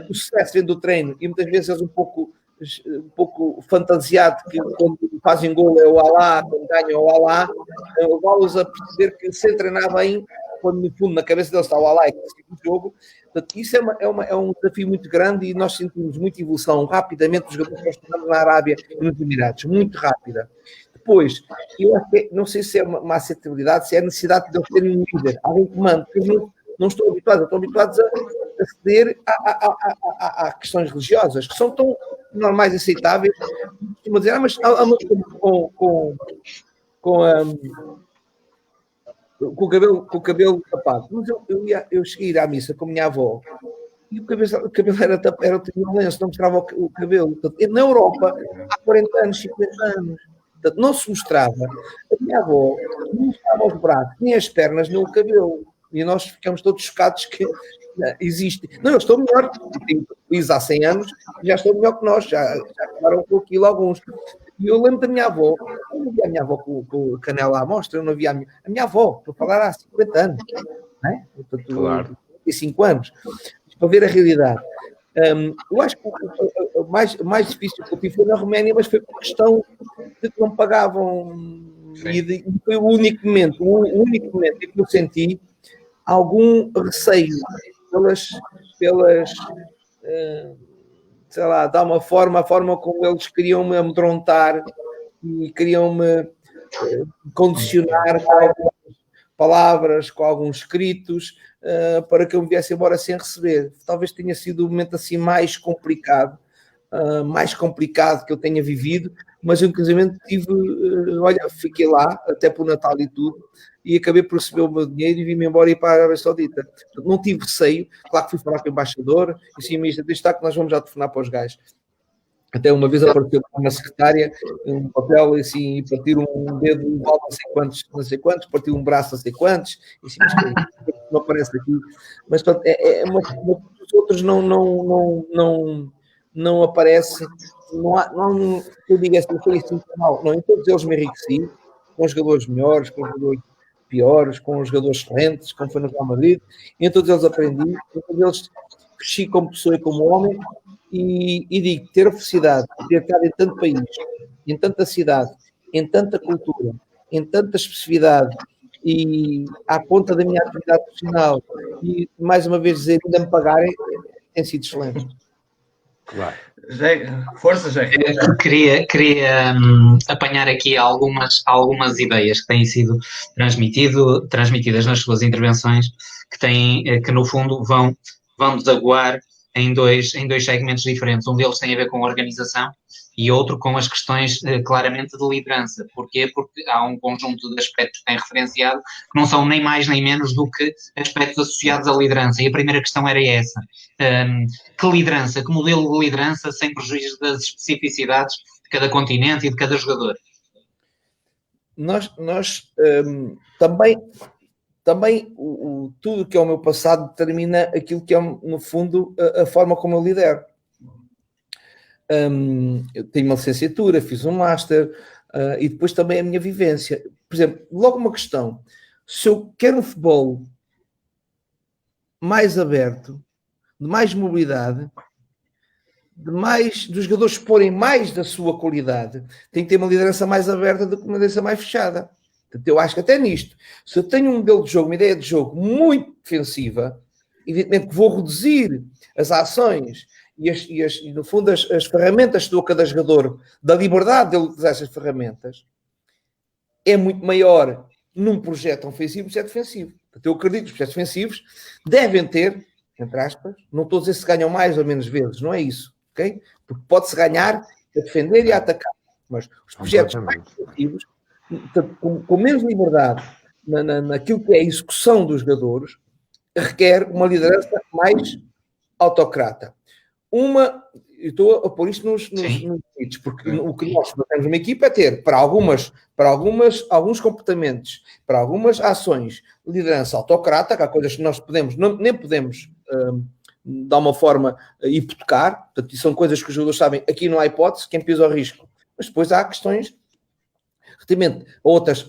o sucesso vem do treino, e muitas vezes eles um pouco fantasiado que quando fazem gol é o Allah, quando ganham é o Allah, levá-los a perceber que sem treinar bem quando no fundo na cabeça deles está o Alai, que é o jogo. Portanto, isso é um desafio muito grande e nós sentimos muita evolução rapidamente dos jogadores que nós tivemos na Arábia e nos Emirados, muito rápida. Depois, eu acho que, não sei se é uma aceitabilidade, se é a necessidade de eles terem um líder, alguém que manda, porque eles não estão habituados a ceder a questões religiosas, que são tão normais e aceitáveis. Costuma dizer, mas com o cabelo tapado. Mas eu cheguei a ir à missa com a minha avó e o cabelo era um lenço, não mostrava o cabelo. Portanto, na Europa, há 40 anos, 50 anos, portanto, não se mostrava. A minha avó não mostrava os braços, nem as pernas, nem o cabelo. E nós ficamos todos chocados que existe. Não, eu estou melhor. Tenho países há 100 anos já estou melhor que nós. Já acabaram com aquilo alguns. E eu lembro da minha avó. Eu não via a minha avó com canela à mostra. Eu não via a minha avó, para falar há 50 anos. Não é? Portanto,
claro.
5 anos. Para ver a realidade. Eu acho que o mais difícil que eu tive foi na Roménia, mas foi por questão de que não pagavam. E foi o único momento em que eu senti algum receio pelas sei lá, de uma forma, a forma como eles queriam-me amedrontar e queriam-me condicionar com algumas palavras, com alguns escritos, para que eu me viesse embora sem receber. Talvez tenha sido o momento assim mais complicado que eu tenha vivido, mas eu inclusive fiquei lá, até por Natal e tudo, e acabei por receber o meu dinheiro e vim-me embora e ir para a Arábia Saudita. Não tive receio, claro que fui falar com o embaixador, e sim, ministro, deixa estar que nós vamos já telefonar para os gajos. Até uma vez apareceu uma secretária, um papel assim, e partir um dedo igual não sei quantos, partir um braço não sei quantos, e assim, mas não aparece aqui. Mas os outros não aparece, eu digo assim, foi assim, não, em todos eles me enriqueci, com jogadores melhores, com jogadores piores, com jogadores excelentes, como foi no Real Madrid, em todos eles aprendi, em todos eles cresci como pessoa e como homem, e digo, ter a felicidade de ter estado em tanto país, em tanta cidade, em tanta cultura, em tanta especificidade, e à conta da minha atividade profissional, e mais uma vez dizer, ainda me pagarem, tem sido excelente.
Claro.
Força, Jé.
Queria apanhar aqui algumas ideias que têm sido transmitidas nas suas intervenções, que no fundo vão desaguar em dois segmentos diferentes. Um deles tem a ver com a organização e outro com as questões claramente de liderança. Porquê? Porque há um conjunto de aspectos que têm referenciado que não são nem mais nem menos do que aspectos associados à liderança. E a primeira questão era essa. Que liderança? Que modelo de liderança sem prejuízo das especificidades de cada continente e de cada jogador?
Nós também tudo que é o meu passado determina aquilo que é, no fundo, a forma como eu lidero. Eu tenho uma licenciatura, fiz um master, e depois também a minha vivência. Por exemplo, logo uma questão. Se eu quero um futebol mais aberto, de mais mobilidade, dos jogadores exporem mais da sua qualidade, tem que ter uma liderança mais aberta do que uma liderança mais fechada. Portanto, eu acho que até nisto, se eu tenho um modelo de jogo, uma ideia de jogo muito defensiva, evidentemente que vou reduzir as ações e no fundo, as ferramentas que dou a cada jogador, da liberdade de ele utilizar essas ferramentas, é muito maior num projeto ofensivo do que defensivo. Portanto, eu acredito que os projetos defensivos devem ter, entre aspas, não estou a dizer se ganham mais ou menos vezes, não é isso, ok? Porque pode-se ganhar a defender e a atacar, mas os projetos mais defensivos, com menos liberdade naquilo que é a execução dos jogadores, requer uma liderança mais autocrata. Eu estou a pôr isto nos limites, porque o que nós temos numa equipa é ter, para alguns comportamentos, para algumas ações, liderança autocrata, que há coisas que nós nem podemos de uma forma hipotecar, portanto, são coisas que os jogadores sabem, aqui não há hipótese, quem pisa o risco. Mas depois há questões, relativamente a outros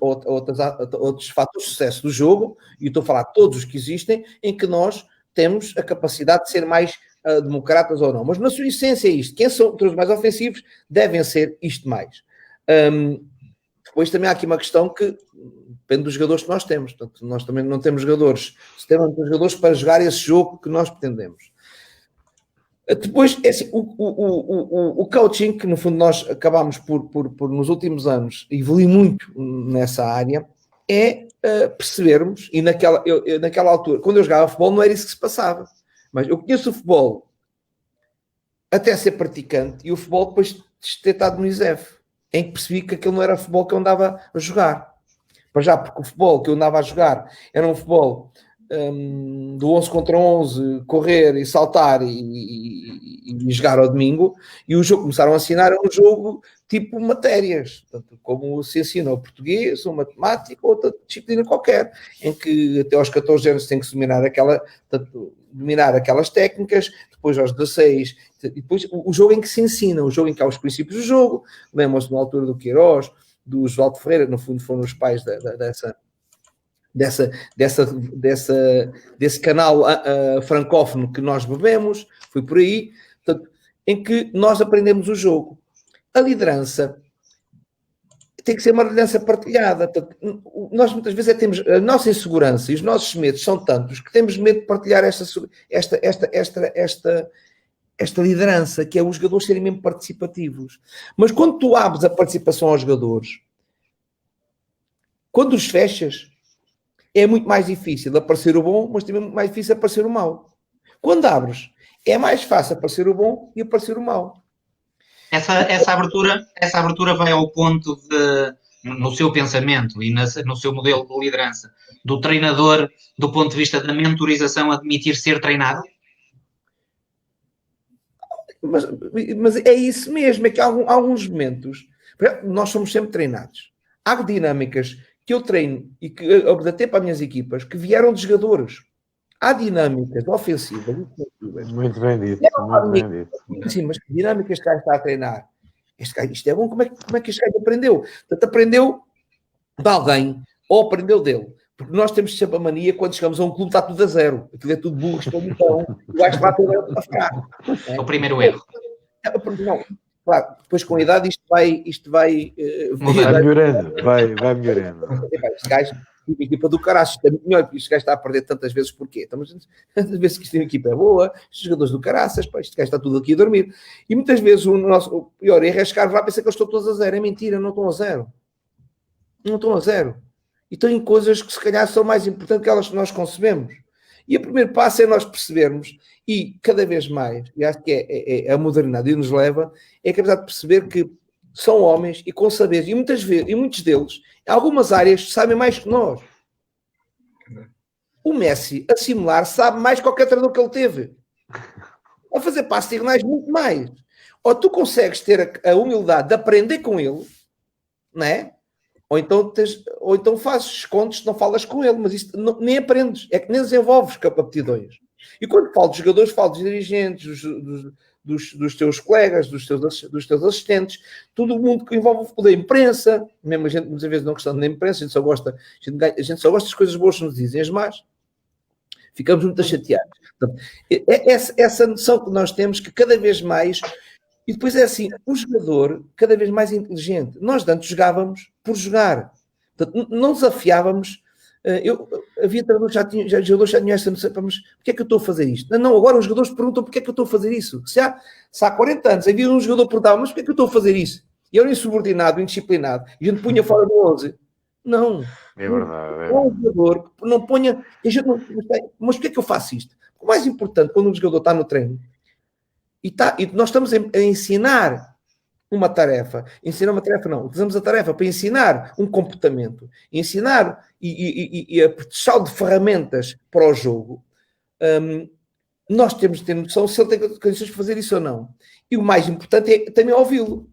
fatores de sucesso do jogo, e eu estou a falar de todos os que existem, em que nós temos a capacidade de ser mais democratas ou não. Mas na sua essência é isto. Quem são os mais ofensivos devem ser isto mais. depois também há aqui uma questão que depende dos jogadores que nós temos. Portanto, nós também não temos jogadores. Temos jogadores para jogar esse jogo que nós pretendemos. Depois, assim, o coaching, que no fundo nós acabámos por nos últimos anos evoluir muito nessa área, é percebermos, e naquela altura, quando eu jogava futebol, não era isso que se passava. Mas eu conheço o futebol até ser praticante, e o futebol depois de ter estado no ISEF, em que percebi que aquilo não era futebol que eu andava a jogar. Para já, porque o futebol que eu andava a jogar era um futebol do 11 contra 11, correr e saltar e jogar ao domingo, e o jogo começaram a ensinar um jogo tipo matérias, portanto, como se ensina o português, ou matemática, ou outra disciplina qualquer, em que até aos 14 anos tem que dominar aquelas técnicas, depois aos 16, e depois o jogo em que se ensina, o jogo em que há os princípios do jogo. Lembram-se na altura do Queiroz, do Osvaldo Ferreira, no fundo foram os pais desse canal francófono que nós bebemos, foi por aí, portanto, em que nós aprendemos o jogo. A liderança tem que ser uma liderança partilhada. Portanto, nós muitas vezes temos a nossa insegurança e os nossos medos são tantos que temos medo de partilhar esta liderança, que é os jogadores serem mesmo participativos. Mas quando tu abres a participação aos jogadores, quando os fechas, é muito mais difícil aparecer o bom, mas também é muito mais difícil aparecer o mau. Quando abres, é mais fácil aparecer o bom e aparecer o mau.
Essa abertura vai ao ponto no seu pensamento e no seu modelo de liderança, do treinador, do ponto de vista da mentorização, admitir ser treinado?
Mas é isso mesmo, é que há alguns momentos, nós somos sempre treinados. Há dinâmicas que eu treino e que eu apresentei para as minhas equipas que vieram de jogadores. Há dinâmicas ofensivas.
Muito bem dito.
Sim, mas que dinâmicas este gajo está a treinar? Isto é bom, como é que este gajo aprendeu? Portanto, aprendeu de alguém ou aprendeu dele. Porque nós temos sempre a mania, quando chegamos a um clube, está tudo a zero. Aquilo é tudo burro, então o gajo lá para ficar.
É o primeiro erro.
Não, claro, depois com a idade isto vai
melhorando, vai melhorando.
Este gajo tem uma equipa do caralho, isto é muito melhor, porque este gajo está a perder tantas vezes, porquê? Estamos tantas vezes que isto tem uma equipa é boa, estes jogadores do caraças, este gajo está tudo aqui a dormir. E muitas vezes o pior erro é chegar lá e pensar que eles estão todos a zero. É mentira, não estão a zero. Não estão a zero. E têm coisas que se calhar são mais importantes que elas que nós concebemos. E o primeiro passo é nós percebermos, e cada vez mais, e acho que é a modernidade que nos leva, é a capacidade de perceber que são homens e com saberes, e muitos deles, em algumas áreas, sabem mais que nós. O Messi, a simular, sabe mais que qualquer treinador que ele teve. A fazer passos diagonais, muito mais. Ou tu consegues ter a humildade de aprender com ele, não é? Ou então fazes descontos, não falas com ele, mas isto nem aprendes, é que nem desenvolves aptidões. E quando falo de jogadores, falo dos dirigentes, dos teus colegas, dos teus assistentes, todo o mundo que envolve o futebol, da imprensa, mesmo a gente muitas vezes não gostando da imprensa, a gente só gosta das coisas boas que nos dizem, as más, ficamos muito chateados. Portanto, essa noção que nós temos que cada vez mais. E depois é assim, o jogador cada vez mais inteligente. Nós antes jogávamos por jogar. Portanto, não desafiávamos. Havia treinadores jogadores já tinham essa noção, mas porquê é que eu estou a fazer isto? Não, agora os jogadores perguntam porquê é que eu estou a fazer isso. Se há 40 anos havia um jogador que perguntava, mas porquê é que eu estou a fazer isso? E era insubordinado, indisciplinado. E a gente punha fora do 11. Não.
É verdade.
Um jogador que não ponha... Mas porquê é que eu faço isto? O mais importante, quando um jogador está no treino, e nós estamos a ensinar uma tarefa. Ensinar uma tarefa não. Utilizamos a tarefa para ensinar um comportamento. Ensinar e a produção de ferramentas para o jogo. Nós temos de ter noção se ele tem condições de fazer isso ou não. E o mais importante é também ouvi-lo.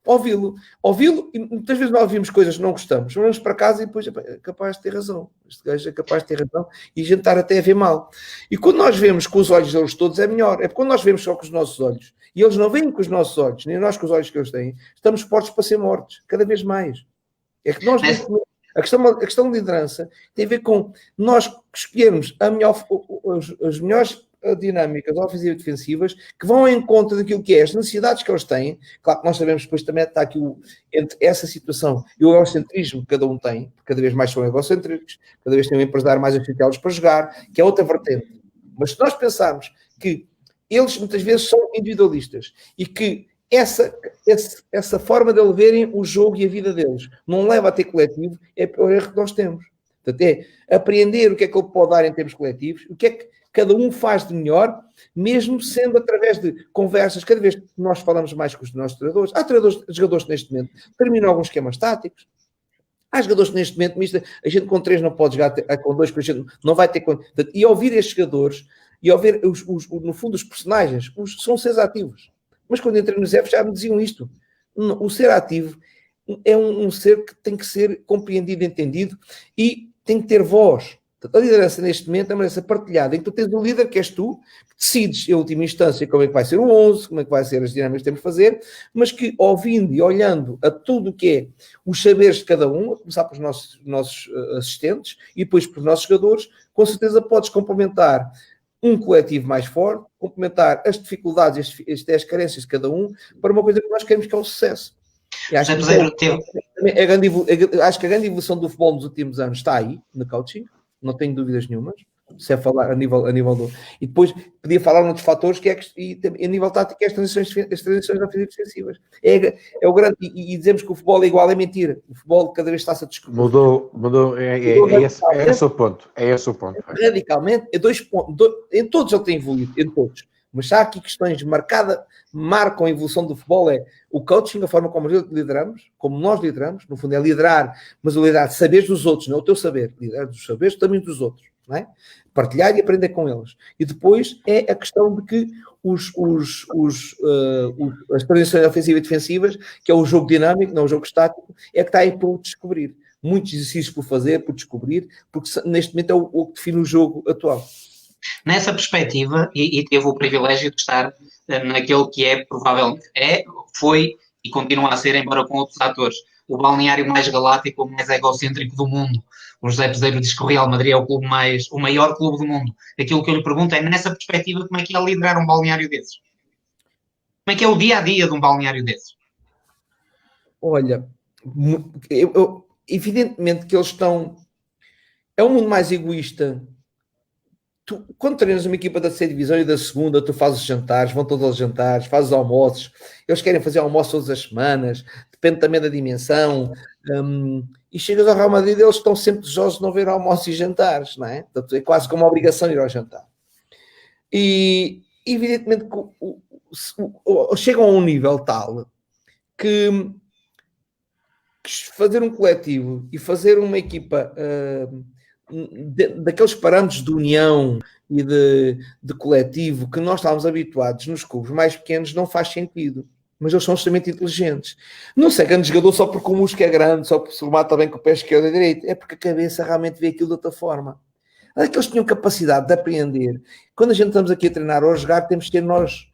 Ouvi-lo, e muitas vezes nós ouvimos coisas que não gostamos. Vamos para casa e depois é capaz de ter razão. Este gajo é capaz de ter razão e a gente estar até a ver mal. E quando nós vemos com os olhos deles todos é melhor. É porque quando nós vemos só com os nossos olhos e eles não veem com os nossos olhos, nem nós com os olhos que eles têm, estamos postos para ser mortos, cada vez mais. É que nós... A questão de liderança tem a ver com nós escolhermos as melhores dinâmicas ofensivas e defensivas que vão em conta daquilo que é as necessidades que eles têm. Claro que nós sabemos que depois também está aqui entre essa situação e o egocentrismo que cada um tem, porque cada vez mais são egocêntricos, cada vez tem um empresário mais a chateá-los para jogar, que é outra vertente. Mas se nós pensarmos que eles muitas vezes são individualistas e que essa forma de eles verem o jogo e a vida deles não leva a ter coletivo, é o erro que nós temos. Portanto, é apreender o que é que ele pode dar em termos coletivos, o que é que cada um faz de melhor, mesmo sendo através de conversas. Cada vez que nós falamos mais com os nossos treinadores, há jogadores que neste momento terminam alguns esquemas táticos, há jogadores que neste momento, a gente com 3 não pode jogar, com 2 a gente não vai ter... E ouvir estes jogadores, e ouvir, no fundo, os personagens, são seres ativos. Mas quando entrei no ZEF já me diziam isto. O ser ativo é um ser que tem que ser compreendido, entendido e tem que ter voz. Portanto, a liderança neste momento é uma liderança partilhada, em que tu tens um líder que és tu, que decides, em última instância, como é que vai ser o 11, como é que vai ser as dinâmicas que temos de fazer, mas que, ouvindo e olhando a tudo o que é os saberes de cada um, a começar pelos nossos assistentes e depois pelos nossos jogadores, com certeza podes complementar um coletivo mais forte, complementar as dificuldades e as carências de cada um para uma coisa que nós queremos, que é o sucesso. E acho que a grande evolução do futebol nos últimos anos está aí, no coaching, não tenho dúvidas nenhumas, se é falar a nível do... E depois podia falar noutros fatores, que é a nível tático, é as transições ofensivas e defensivas. É o grande... E dizemos que o futebol é igual, é mentira. O futebol cada vez está-se a descobrir.
Mudou, é esse o ponto. É esse o ponto.
Radicalmente, é 2 pontos. Em todos ele tem evoluído, em todos. Mas há aqui questões marcam a evolução do futebol, é o coaching, a forma como nós lideramos, no fundo é liderar, mas o liderar de saberes dos outros, não é o teu saber, liderar dos saberes também dos outros, não é? Partilhar e aprender com eles. E depois é a questão de que as transições ofensivas e defensivas, que é o jogo dinâmico, não o jogo estático, é que está aí por descobrir. Muitos exercícios por fazer, por descobrir, porque neste momento é o que define o jogo atual.
Nessa perspectiva, e teve o privilégio de estar naquele que é, provavelmente, foi e continua a ser, embora com outros atores, o balneário mais galáctico, o mais egocêntrico do mundo. O José Peseiro diz que o Real Madrid é o maior clube do mundo. Aquilo que eu lhe pergunto é, nessa perspectiva, como é que é liderar um balneário desses? Como é que é o dia-a-dia de um balneário desses?
Olha, evidentemente que eles estão... É um mundo mais egoísta. Quando treinas uma equipa da terceira divisão e da segunda, tu fazes jantares, vão todos aos jantares, fazes almoços, eles querem fazer almoços todas as semanas, depende também da dimensão, e chegas ao Real Madrid, eles estão sempre desejosos de não ver almoços e jantares, não é? Portanto, é quase como uma obrigação ir ao jantar. E evidentemente que chegam a um nível tal que fazer um coletivo e fazer uma equipa... daqueles parâmetros de união e de coletivo que nós estávamos habituados nos clubes mais pequenos não faz sentido, mas eles são extremamente inteligentes. Não sei grande jogador só porque o músculo é grande, só porque se mata bem com o pé esquerdo e direito, é porque a cabeça realmente vê aquilo de outra forma. É que eles tinham capacidade de apreender. Quando a gente estamos aqui a treinar ou a jogar, temos que ter nós,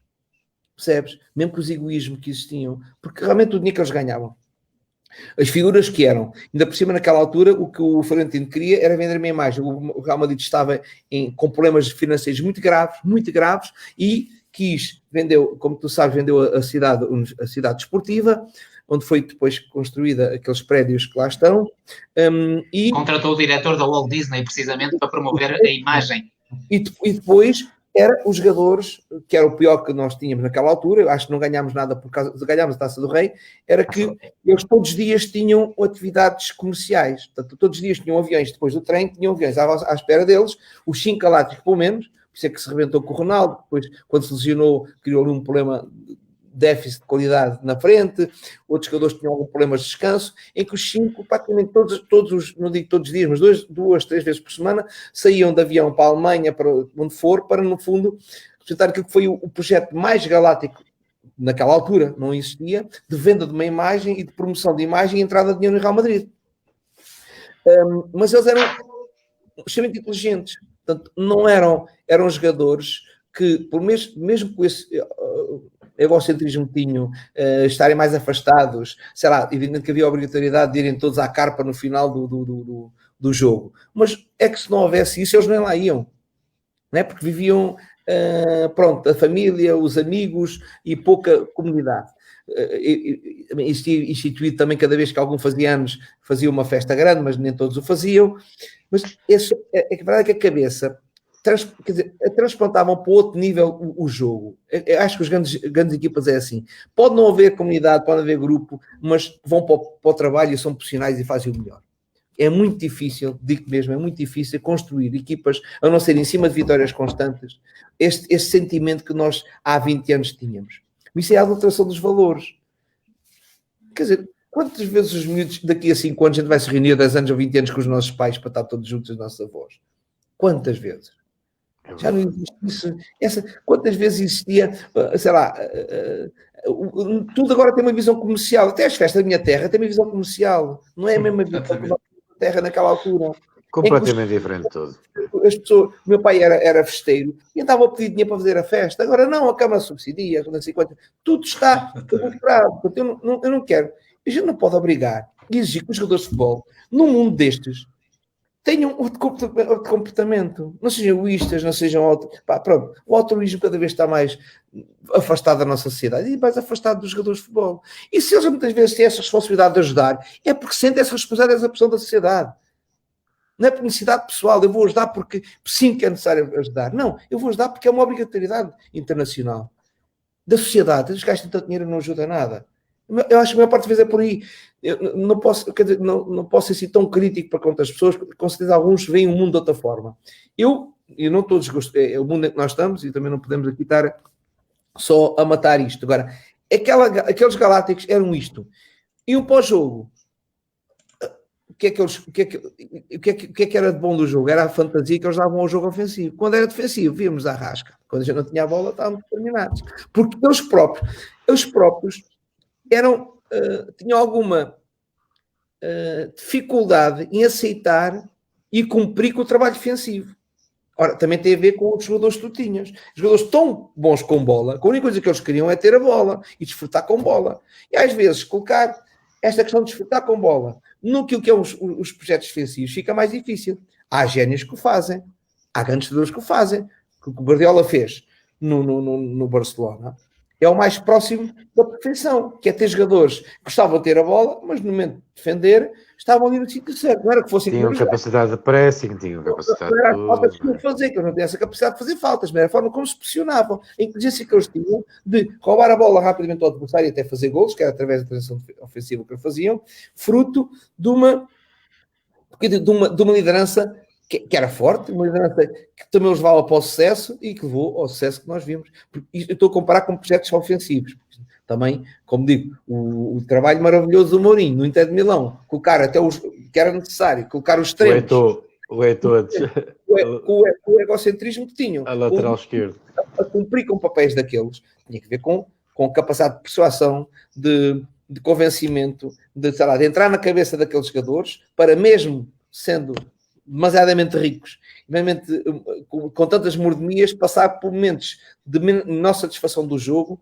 percebes? Mesmo com os egoísmos que existiam, porque realmente o dinheiro que eles ganhavam. As figuras que eram, ainda por cima naquela altura, o que o Florentino queria era vender uma imagem. O Real Madrid estava com problemas financeiros muito graves e vendeu, como tu sabes, vendeu a cidade desportiva, onde foi depois construída aqueles prédios que lá estão. E
contratou o diretor da Walt Disney precisamente para promover a imagem.
E depois era os jogadores, que era o pior que nós tínhamos naquela altura, eu acho que não ganhámos nada por causa de ganhámos a Taça do Rei, era que eles todos os dias tinham atividades comerciais, portanto todos os dias tinham aviões, depois do treino tinham aviões à espera deles, os 5 galácticos pelo menos, por isso é que se rebentou com o Ronaldo, depois quando se lesionou criou ali um problema déficit de qualidade na frente, outros jogadores tinham algum problema de descanso, em que os 5, praticamente todos, não digo todos os dias, mas 2, 3 vezes por semana, saíam de avião para a Alemanha, para onde for, para, no fundo, representar aquilo que foi o projeto mais galáctico, naquela altura, não existia, de venda de uma imagem e de promoção de imagem e entrada de dinheiro no Real Madrid. Mas eles eram extremamente inteligentes, portanto, não eram jogadores que, mesmo com esse... egocentrismo tinham, estarem mais afastados, sei lá, evidente que havia a obrigatoriedade de irem todos à carpa no final do jogo, mas é que se não houvesse isso, eles nem lá iam, não é? Porque viviam pronto, a família, os amigos e pouca comunidade. Instituído também, cada vez que algum fazia anos, fazia uma festa grande, mas nem todos o faziam. Mas a verdade é que a cabeça, quer dizer, transplantavam para outro nível o jogo. Eu acho que os grandes equipas é assim. Pode não haver comunidade, pode haver grupo, mas vão para o trabalho e são profissionais e fazem o melhor. É muito difícil, digo mesmo, é muito difícil construir equipas, a não ser em cima de vitórias constantes, este sentimento que nós há 20 anos tínhamos. Isso é a adulteração dos valores. Quer dizer, quantas vezes os miúdos daqui a 5 anos a gente vai se reunir, 10 anos ou 20 anos com os nossos pais para estar todos juntos, os nossos avós? Quantas vezes? Já não existe isso. Quantas vezes existia, sei lá, tudo agora tem uma visão comercial. Até as festas da minha terra têm uma visão comercial. Não é a mesma visão da terra naquela altura.
Completamente diferente de tudo.
As pessoas, o meu pai era festeiro e andava a pedir dinheiro para fazer a festa. Agora não, a Câmara subsidia, não sei quanto. Tudo está lucrado. Eu não quero. A gente não pode obrigar e exigir que os jogadores de futebol, num mundo destes, tenham outro comportamento. Não sejam egoístas, não sejam... pronto. O altruísmo cada vez está mais afastado da nossa sociedade e mais afastado dos jogadores de futebol. E se eles muitas vezes têm essa responsabilidade de ajudar, é porque sentem essa responsabilidade, essa pressão da sociedade. Não é por necessidade pessoal, eu vou ajudar porque sim que é necessário ajudar. Não, eu vou ajudar porque é uma obrigatoriedade internacional. Da sociedade, eles gastam tanto dinheiro e não ajuda a nada. Eu acho que a maior parte das vezes é por aí. Eu não posso, quer dizer, não posso ser assim tão crítico para com outras pessoas, porque com certeza alguns veem o mundo de outra forma. Eu não todos gostam, é o mundo em que nós estamos e também não podemos aqui estar só a matar isto. Agora, aqueles galácticos eram isto. E o pós-jogo, o que é que era de bom do jogo? Era a fantasia que eles davam ao jogo ofensivo. Quando era defensivo, víamos a rasca. Quando a gente não tinha a bola, estávamos determinados. Porque eles próprios tinham alguma dificuldade em aceitar e cumprir com o trabalho defensivo. Ora, também tem a ver com os jogadores que tu tinhas. Os jogadores tão bons com bola, a única coisa que eles queriam é ter a bola e desfrutar com bola. E às vezes colocar esta questão de desfrutar com bola no que é os projetos defensivos fica mais difícil. Há génios que o fazem, há grandes jogadores que o fazem, que o Guardiola fez no Barcelona. É o mais próximo da perfeição, que é ter jogadores que gostavam de ter a bola, mas no momento de defender estavam ali no sítio certo. Não era que fossem...
Tinham capacidade de pressing, tinham capacidade de...
Não era a falta que tinham de fazer, que eu não tinha essa capacidade de fazer faltas, mas era a forma como se pressionavam. A inteligência que eles tinham de roubar a bola rapidamente ao adversário e até fazer golos, que era através da transição ofensiva que faziam, fruto de uma liderança que era forte, uma liderança que também os levava para o sucesso e que levou ao sucesso que nós vimos. Eu estou a comparar com projetos ofensivos. Também, como digo, o trabalho maravilhoso do Mourinho, no Inter de Milão, colocar até que era necessário, colocar os extremos.
O Eto'o.
Com o egocentrismo que tinham.
A lateral esquerdo.
A cumprir com papéis daqueles. Tinha que ver com capacidade de persuasão, de convencimento, de entrar na cabeça daqueles jogadores, para mesmo sendo demasiadamente ricos, com tantas mordomias, passar por momentos de menor satisfação do jogo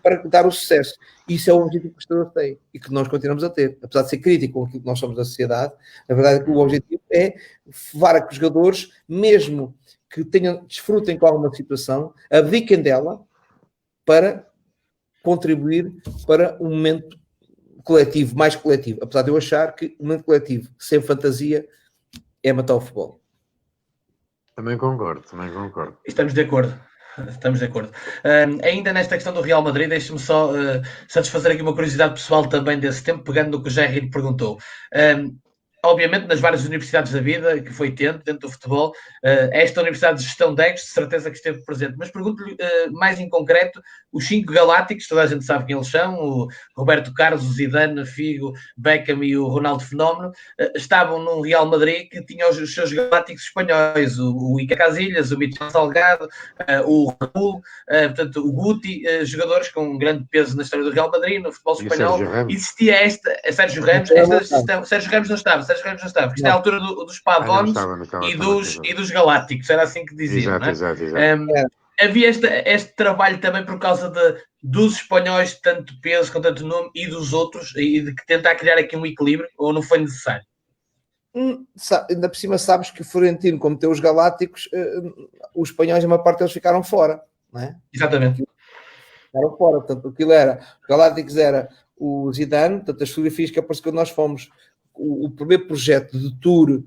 para dar o sucesso. Isso é o objetivo que o treinador tem e que nós continuamos a ter. Apesar de ser crítico com aquilo que nós somos da sociedade, a verdade é que o objetivo é levar a que os jogadores, mesmo que desfrutem com alguma situação, abdiquem dela para contribuir para um momento coletivo, mais coletivo. Apesar de eu achar que o momento coletivo, sem fantasia, é matar o futebol.
Também concordo.
Estamos de acordo. Ainda nesta questão do Real Madrid, deixe-me só satisfazer aqui uma curiosidade pessoal também desse tempo, pegando no que o Jair lhe perguntou. Obviamente, nas várias universidades da vida que foi tendo dentro do futebol, esta Universidade de Gestão de Egos, de certeza que esteve presente. Mas pergunto-lhe mais em concreto, os 5 galácticos, toda a gente sabe quem eles são, o Roberto Carlos, o Zidane, o Figo, Beckham e o Ronaldo Fenómeno, estavam num Real Madrid que tinha os seus galácticos espanhóis, o Iker Casillas, o Michel Salgado, o Raul, portanto, o Guti, jogadores com um grande peso na história do Real Madrid, no futebol espanhol. Existia Sérgio Ramos, Sérgio Ramos não estava, porque isto é a altura dos Pavones e dos Galácticos, era assim que diziam. Exato. Havia este trabalho também por causa dos espanhóis de tanto peso, com tanto nome, e dos outros, e de que tentar criar aqui um equilíbrio, ou não foi necessário?
Ainda por cima sabes que o Florentino, como tem os Galácticos, os espanhóis, a maior parte deles ficaram fora, não é?
Exatamente.
Ficaram fora, portanto, aquilo era, os Galácticos era o Zidane, portanto, as fotografias que apareceu quando nós fomos, o primeiro projeto de tour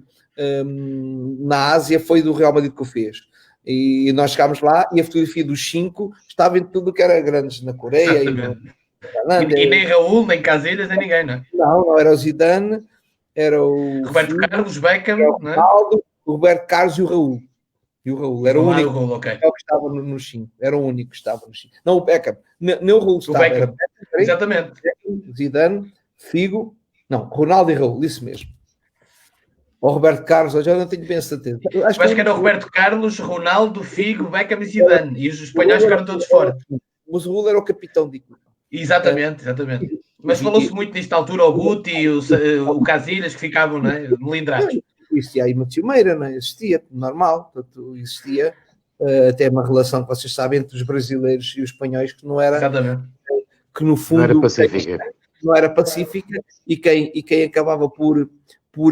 na Ásia foi do Real Madrid que o fez. E nós chegámos lá e a fotografia dos 5 estava em tudo que era grandes na Coreia e na
Tailândia. E nem Raul, nem Casillas, nem ninguém, não é?
Não era o Zidane, era o
Roberto Carlos, Beckham,
o Ronaldo, o Roberto Carlos e o Raul. E o Raul era o único
okay.
que estava nos 5. Era o único que estava nos 5. Não, o Beckham. Nem o Raul estava. Era Beckham,
exatamente.
Beckham, Zidane, Figo. Não, Ronaldo e Raul, isso mesmo. Ou Roberto Carlos, eu já não tenho bem certeza.
Acho que era o Roberto Carlos, Ronaldo, Figo, Beckham e Zidane. E os espanhóis ficaram todos fora.
Mas o Raul era o capitão de equipa.
Exatamente. Mas falou-se muito nisto na altura, o Guti e o Casillas, que ficavam, não é, melindrados.
Existia aí uma ciumeira, não é? Existia, normal. Portanto, existia até uma relação que vocês sabem entre os brasileiros e os espanhóis que não era...
Exatamente.
Que no fundo...
Não era pacífica.
Não era pacífica e quem acabava por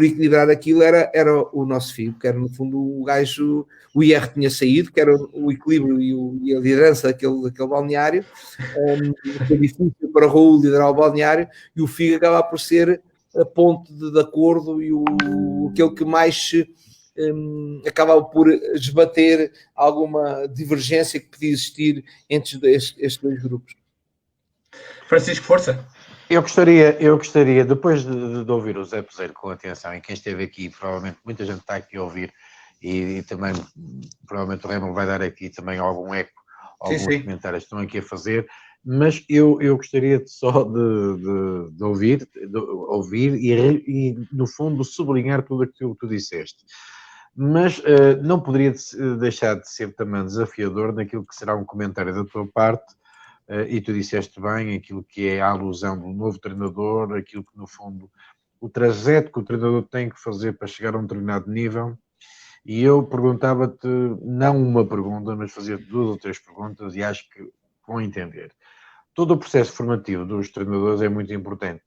equilibrar aquilo era o nosso Figo, que era no fundo o gajo, o IR tinha saído, que era o equilíbrio e a liderança daquele balneário. Foi difícil para o Raul liderar o balneário e o Figo acaba por ser a ponte de acordo e aquele que mais acaba por esbater alguma divergência que podia existir entre estes dois grupos.
Francisco, força.
Eu gostaria, depois de ouvir o Zé Peseiro com atenção, e quem esteve aqui, provavelmente muita gente está aqui a ouvir, e também provavelmente o Remo vai dar aqui também algum eco, alguns comentários que estão aqui a fazer, mas eu gostaria só de ouvir e, no fundo, sublinhar tudo aquilo que tu disseste. Mas não poderia deixar de ser também desafiador naquilo que será um comentário da tua parte. E tu disseste bem aquilo que é a alusão do novo treinador, aquilo que no fundo o trajeto que o treinador tem que fazer para chegar a um determinado nível, e eu perguntava-te, não uma pergunta, mas fazia 2 ou 3 perguntas e acho que vão entender. Todo o processo formativo dos treinadores é muito importante.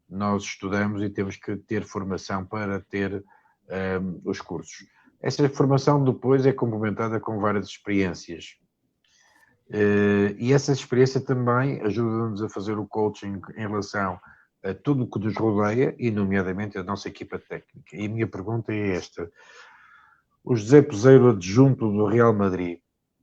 Nós estudamos e temos que ter formação para ter os cursos. Essa formação depois é complementada com várias experiências. E essa experiência também ajuda-nos a fazer o coaching em relação a tudo o que nos rodeia e, nomeadamente, a nossa equipa técnica. E a minha pergunta é esta. O José Peseiro, adjunto do Real Madrid,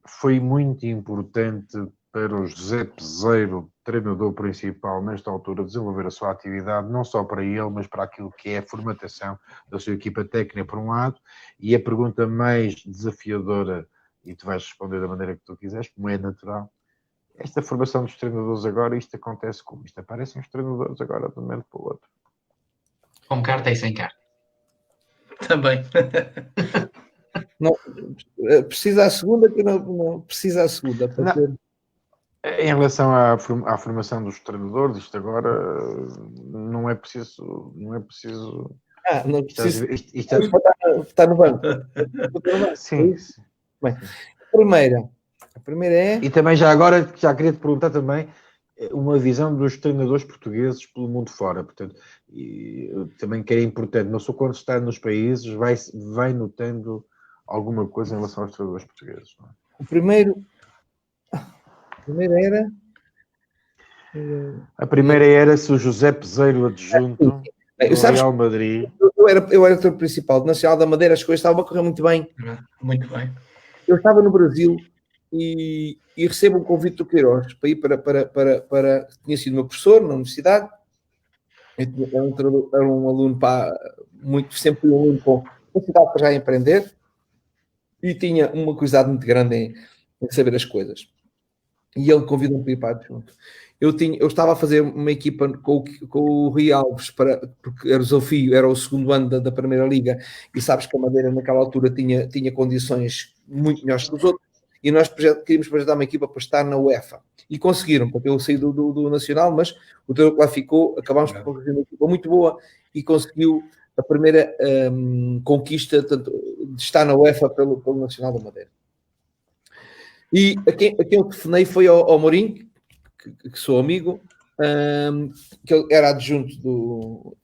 foi muito importante para o José Peseiro, treinador principal, nesta altura, desenvolver a sua atividade, não só para ele, mas para aquilo que é a formatação da sua equipa técnica, por um lado, e a pergunta mais desafiadora, e tu vais responder da maneira que tu quiseres, como é natural, esta formação dos treinadores agora, isto acontece como? Isto aparecem os treinadores agora de um momento para o outro.
Com carta e sem carta.
Também.
Não, precisa a segunda, que não precisa a segunda. Para ter...
Em relação à formação dos treinadores, isto agora não é preciso.
Não precisa. Isto está no banco.
Sim.
Bem, a primeira é...
E também já agora, já queria te perguntar também uma visão dos treinadores portugueses pelo mundo fora. Portanto, também que é importante, não só quando está nos países, vai notando alguma coisa em relação aos treinadores portugueses. Não é?
A primeira era...
A primeira era se o José Peseiro adjunto do Real Madrid...
Eu era o principal do Nacional da Madeira, as coisas estavam a correr muito bem.
Muito bem.
Eu estava no Brasil e recebo um convite do Queiroz para ir para tinha sido meu professor na universidade. Era um aluno sempre um aluno com capacidade para já empreender e tinha uma curiosidade muito grande em saber as coisas. E ele convidou-me para ir para adjunto. Eu estava a fazer uma equipa com o Rui Alves, porque era o desafio, era o segundo ano da Primeira Liga, e sabes que a Madeira naquela altura tinha condições muito melhores que os outros, e nós queríamos projetar uma equipa para estar na UEFA. E conseguiram, porque eu saí do Nacional, mas o treinador que lá ficou, acabámos por fazer uma equipa muito boa, e conseguiu a primeira conquista de estar na UEFA pelo Nacional da Madeira. E a quem eu telefonei foi ao Mourinho, que sou amigo, que ele era adjunto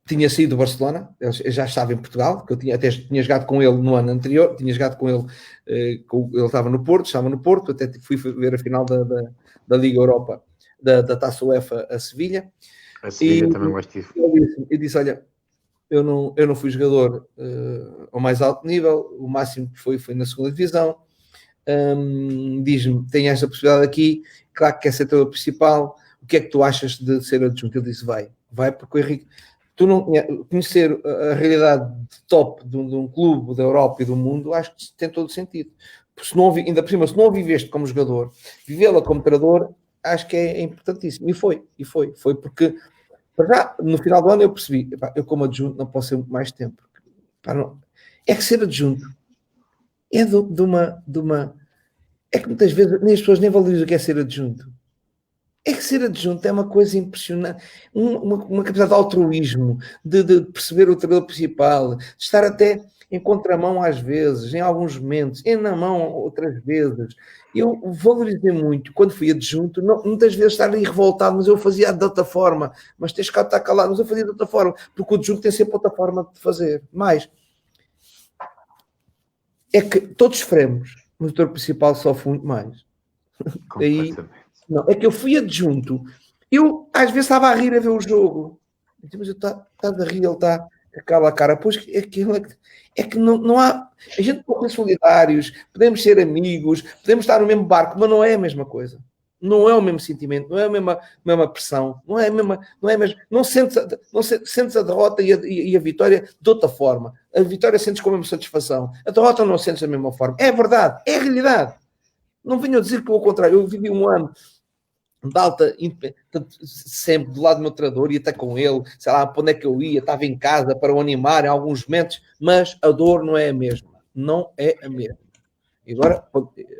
tinha saído do Barcelona, eu já estava em Portugal, que eu até tinha jogado com ele no ano anterior, tinha jogado com ele, ele estava no Porto, até fui ver a final da Liga Europa, da Taça UEFA a Sevilha.
A Sevilha também gosto disso.
Eu disse, olha, eu não fui jogador ao mais alto nível, o máximo que foi na segunda divisão. Diz-me, tem esta possibilidade aqui, claro que quer ser teu principal, o que é que tu achas de ser adjunto? Ele disse, vai porque o Henrique, tu não conhecer a realidade de top de um clube da Europa e do mundo, acho que tem todo o sentido. Se não, ainda por cima, se não a viveste como jogador, vivê-la como treinador, acho que é importantíssimo. E foi porque já no final do ano eu percebi, eu como adjunto não posso ser muito mais tempo. É que ser adjunto é de uma... É que muitas vezes nem as pessoas nem valorizam o que é ser adjunto. É que ser adjunto é uma coisa impressionante, uma capacidade de altruísmo, de perceber o treinador principal, de estar até em contramão às vezes, em alguns momentos, e na mão outras vezes. Eu valorizei muito, quando fui adjunto, muitas vezes estar ali revoltado, mas eu fazia de outra forma, mas tens que estar calado, mas eu fazia de outra forma, porque o adjunto tem sempre outra forma de fazer. Mas é que todos sofremos, mas o treinador principal sofre muito mais. Aí, não, é que eu fui adjunto, eu às vezes estava a rir a ver o jogo, mas eu estás a rir, ele está com aquela cara, pois é que não há, a gente pode ser solidários, podemos ser amigos, podemos estar no mesmo barco, mas não é a mesma coisa, não é o mesmo sentimento, não é a mesma pressão, não sentes a derrota e a vitória de outra forma, a vitória sentes com a mesma satisfação, a derrota não sentes da mesma forma, é verdade, é a realidade. Não venham dizer que o contrário. Eu vivi um ano de alta, sempre do lado do meu treinador, ia até com ele, sei lá, para onde é que eu ia, estava em casa para o animar em alguns momentos, mas a dor não é a mesma. Não é a mesma. E agora,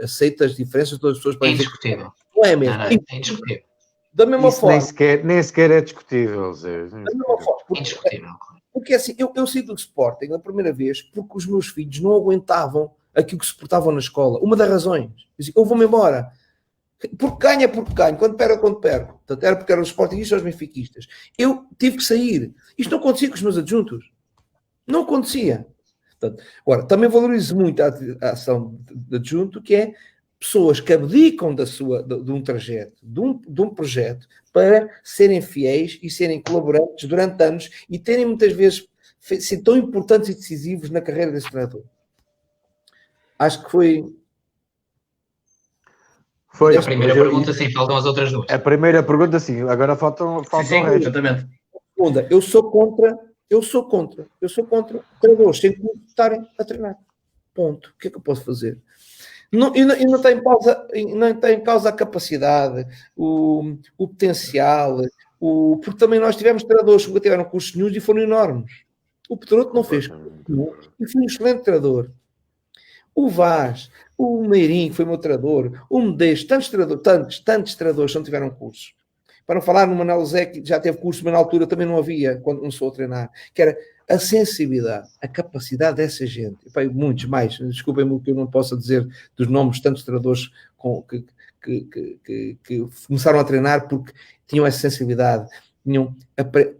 aceita as diferenças, todas as pessoas
podem dizer que
não é a mesma.
Não, é indiscutível.
Da mesma
Isso
forma.
Nem sequer é discutível, Zé.
Da mesma forma. Porque assim, eu saí do Sporting a primeira vez porque os meus filhos não aguentavam aquilo que suportavam na escola. Uma das razões. Eu vou-me embora. Porque ganho. Quando perco. Portanto, era porque eram os sportinguistas ou os benfiquistas. Eu tive que sair. Isto não acontecia com os meus adjuntos. Não acontecia. Portanto, agora, também valorizo muito a ação de adjunto, que é pessoas que abdicam de um trajeto, de um projeto, para serem fiéis e serem colaborantes durante anos e terem muitas vezes sido tão importantes e decisivos na carreira desse treinador. Acho que foi.
A primeira pergunta, sim, faltam as outras duas.
A primeira pergunta, sim, agora faltam
sim,
o resto.
Exatamente.
Segunda, eu sou contra treinadores sem que estarem a treinar. Ponto. O que é que eu posso fazer? Não está em causa a capacidade, o potencial, porque também nós tivemos treinadores que tiveram cursos nenhum e foram enormes. O Pedroto não fez e foi um excelente treinador. O Vaz, o Meirinho, que foi meu treinador, o Medeiros, tantos treinadores não tiveram cursos. Para não falar no Manuel Zé, que já teve curso, mas na altura também não havia, quando começou a treinar, que era a sensibilidade, a capacidade dessa gente. E, muitos mais, desculpem-me o que eu não posso dizer dos nomes de tantos treinadores que começaram a treinar porque tinham essa sensibilidade,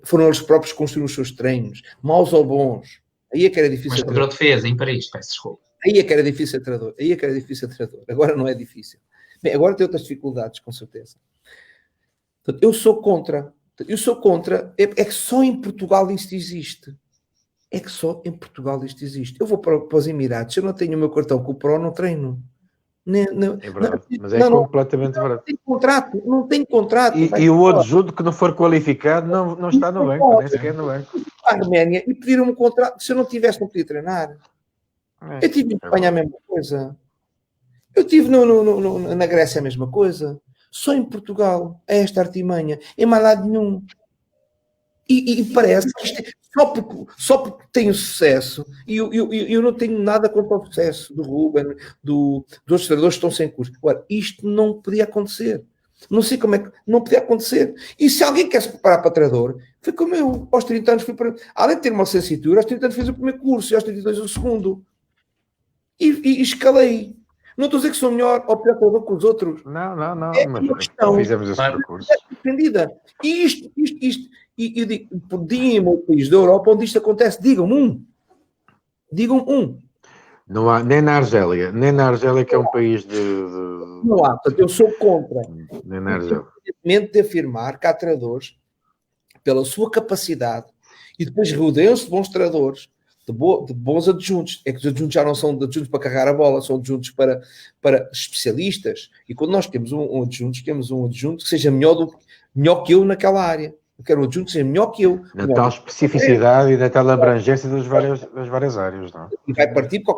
foram eles próprios que construíram os seus treinos, maus ou bons. Aí é que era difícil.
Mas o Pedroto fez em Paris, peço desculpa.
Aí é que era difícil a treinador. Agora não é difícil. Bem, agora tem outras dificuldades, com certeza. Portanto, eu sou contra. É que só em Portugal isto existe. Eu vou para os Emirados. Se eu não tenho o meu cartão com o Pro, não treino.
É verdade. Mas é completamente verdade.
Não tem contrato.
E o adjunto que não for qualificado não está no banco. Nem sequer no banco.
A Arménia e pediram-me um contrato. Se eu não tivesse, não podia treinar. Eu tive em Espanha a mesma coisa. Eu tive na Grécia a mesma coisa. Só em Portugal é esta artimanha. Em mais lado nenhum. E parece que isto só porque tenho sucesso, e eu não tenho nada contra o sucesso do Ruben, dos outros treinadores que estão sem curso. Agora, isto não podia acontecer. Não sei como é que... Não podia acontecer. E se alguém quer se preparar para treinador, foi como eu. Aos 30 anos fui para... Além de ter uma licenciatura, aos 30 anos fiz o primeiro curso e aos 32 o segundo. E escalei. Não estou a dizer que sou melhor ou pior que os outros.
Não,
É
mas
uma questão
fizemos esse percurso.
defendida. E isto. E eu digo, digam-me um país da Europa onde isto acontece. Digam-me um.
Não há, nem na Argélia, que é um país de...
Não há. Portanto, eu sou contra.
Nem na Argélia.
De afirmar que há treinadores, pela sua capacidade, e depois rodeiam-se de bons treinadores, de bons adjuntos. É que os adjuntos já não são adjuntos para carregar a bola, são adjuntos para especialistas. E quando nós temos um adjunto, temos um adjunto que seja melhor que eu naquela área. Eu quero um adjunto que seja melhor que eu.
Na tal especificidade e na tal abrangência das várias áreas, não?
E vai partir para o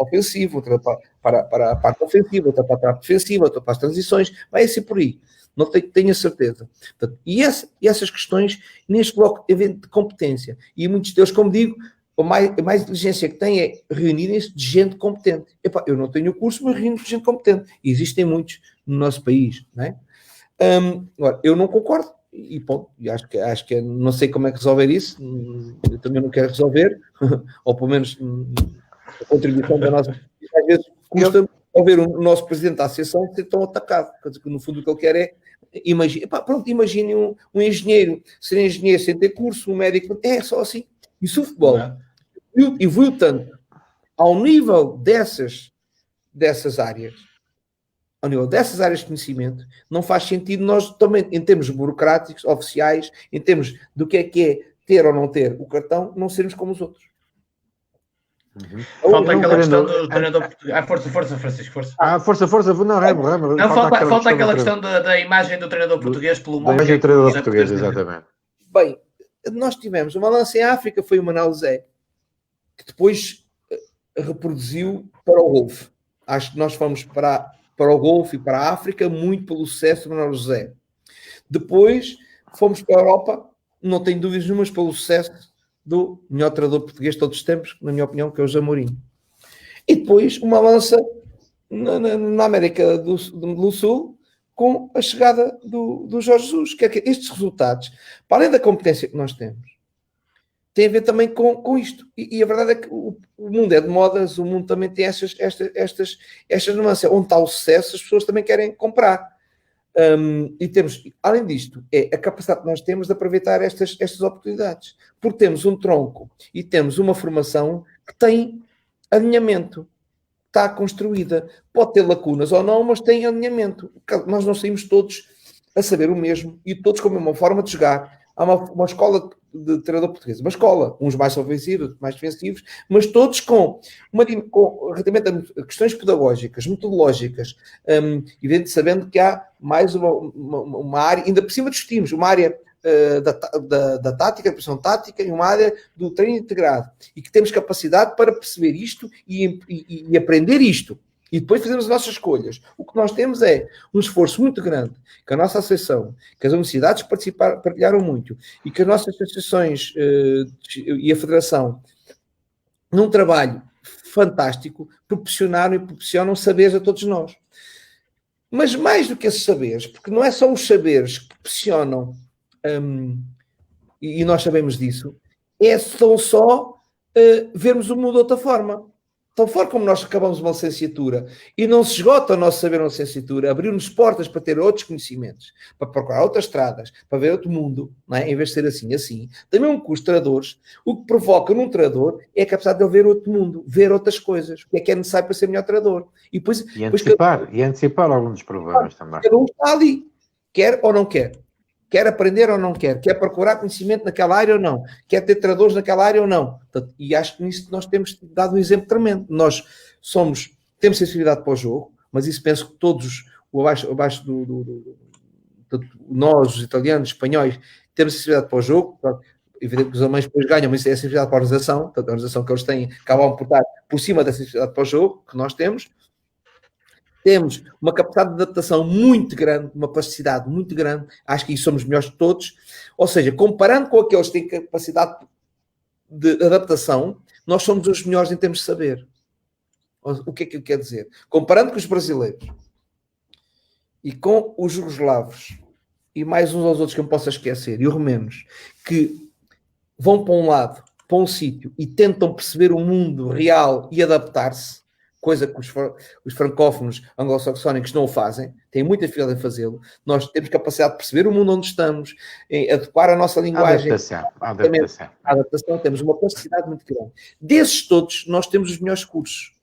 ofensivo, outra para a parte ofensiva, outra para a parte defensiva, outra para as transições. Vai ser por aí. Não tenho a certeza. Portanto, e essas questões neste bloco de competência. E muitos deles, como digo, a mais inteligência que têm é reunirem-se de gente competente. Epá, eu não tenho o curso, mas reúno-me de gente competente. E existem muitos no nosso país, não é? Agora, eu não concordo, e ponto, e acho que não sei como é que resolver isso, eu também não quero resolver, ou pelo menos a contribuição da nossa, às vezes custa ao ver o nosso presidente da associação ser tão atacado, quer dizer, que no fundo o que ele quer é, imagine um engenheiro, ser engenheiro sem ter curso, um médico, é só assim, e se o futebol evoluiu tanto ao nível dessas áreas, ao nível dessas áreas de conhecimento, não faz sentido nós também, em termos burocráticos, oficiais, em termos do que é ter ou não ter o cartão, não sermos como os outros.
Falta aquela questão do treinador português. Força, Francisco, força.
Força. Não, Remo.
Falta aquela questão da imagem do treinador português pelo mundo.
Da imagem do treinador português, exatamente.
Bem, nós tivemos uma lance em África, foi o Manuel Zé, que depois reproduziu para o golfe. Acho que nós fomos para o Golfo e para a África, muito pelo sucesso do Manuel José. Depois fomos para a Europa, não tenho dúvidas nenhumas, pelo sucesso do melhor treinador português de todos os tempos, na minha opinião, que é o José Mourinho. E depois uma lança na América do Sul com a chegada do Jorge Jesus. Quer dizer, estes resultados, para além da competência que nós temos, tem a ver também com isto. E a verdade é que o mundo é de modas, o mundo também tem estas nuances. Onde está o sucesso, as pessoas também querem comprar. E temos, além disto, é a capacidade que nós temos de aproveitar estas oportunidades. Porque temos um tronco e temos uma formação que tem alinhamento. Está construída. Pode ter lacunas ou não, mas tem alinhamento. Nós não saímos todos a saber o mesmo e todos com a mesma forma de jogar. Há uma escola de treinador português, uma escola, uns mais ofensivos, outros mais defensivos, mas todos relativamente a questões pedagógicas, metodológicas, sabendo que há mais uma área, ainda por cima discutimos, uma área da tática, da pressão tática, e uma área do treino integrado, e que temos capacidade para perceber isto e aprender isto. E depois fazemos as nossas escolhas. O que nós temos é um esforço muito grande que a nossa associação, que as universidades partilharam muito e que as nossas associações e a federação, num trabalho fantástico, proporcionam saberes a todos nós. Mas mais do que esses saberes, porque não é só os saberes que proporcionam, e nós sabemos disso, são só vermos o mundo de outra forma. Tão forte como nós acabamos uma licenciatura e não se esgota o nosso saber na licenciatura, abriu-nos portas para ter outros conhecimentos, para procurar outras estradas, para ver outro mundo, não é? Em vez de ser assim. Também um curso de treinadores, o que provoca num treinador é a capacidade de ele ver outro mundo, ver outras coisas, o que é necessário para ser melhor treinador. E
antecipar alguns dos problemas também.
Cada um está ali, quer ou não quer. Quer aprender ou não quer procurar conhecimento naquela área ou não, quer ter treinadores naquela área ou não. Portanto, e acho que nisso nós temos dado um exemplo tremendo. Nós temos sensibilidade para o jogo, mas isso penso que todos, abaixo nós, os italianos, espanhóis, temos sensibilidade para o jogo. Evidente que os alemães depois ganham, mas isso é a sensibilidade para a organização. Portanto, a organização que eles têm acabam por estar por cima da sensibilidade para o jogo que nós temos. Temos uma capacidade de adaptação muito grande, uma plasticidade muito grande. Acho que isso somos melhores de todos. Ou seja, comparando com aqueles que têm capacidade de adaptação, nós somos os melhores em termos de saber. O que é que ele quer dizer? Comparando com os brasileiros e com os jugoslavos e mais uns aos outros que eu não posso esquecer, e os romenos, que vão para um lado, para um sítio, e tentam perceber o mundo real e adaptar-se, coisa que os francófonos anglo-saxónicos não o fazem, têm muita dificuldade em fazê-lo. Nós temos capacidade de perceber o mundo onde estamos, em adequar a nossa linguagem. A adaptação, temos uma capacidade muito grande. Desses todos, nós temos os melhores cursos.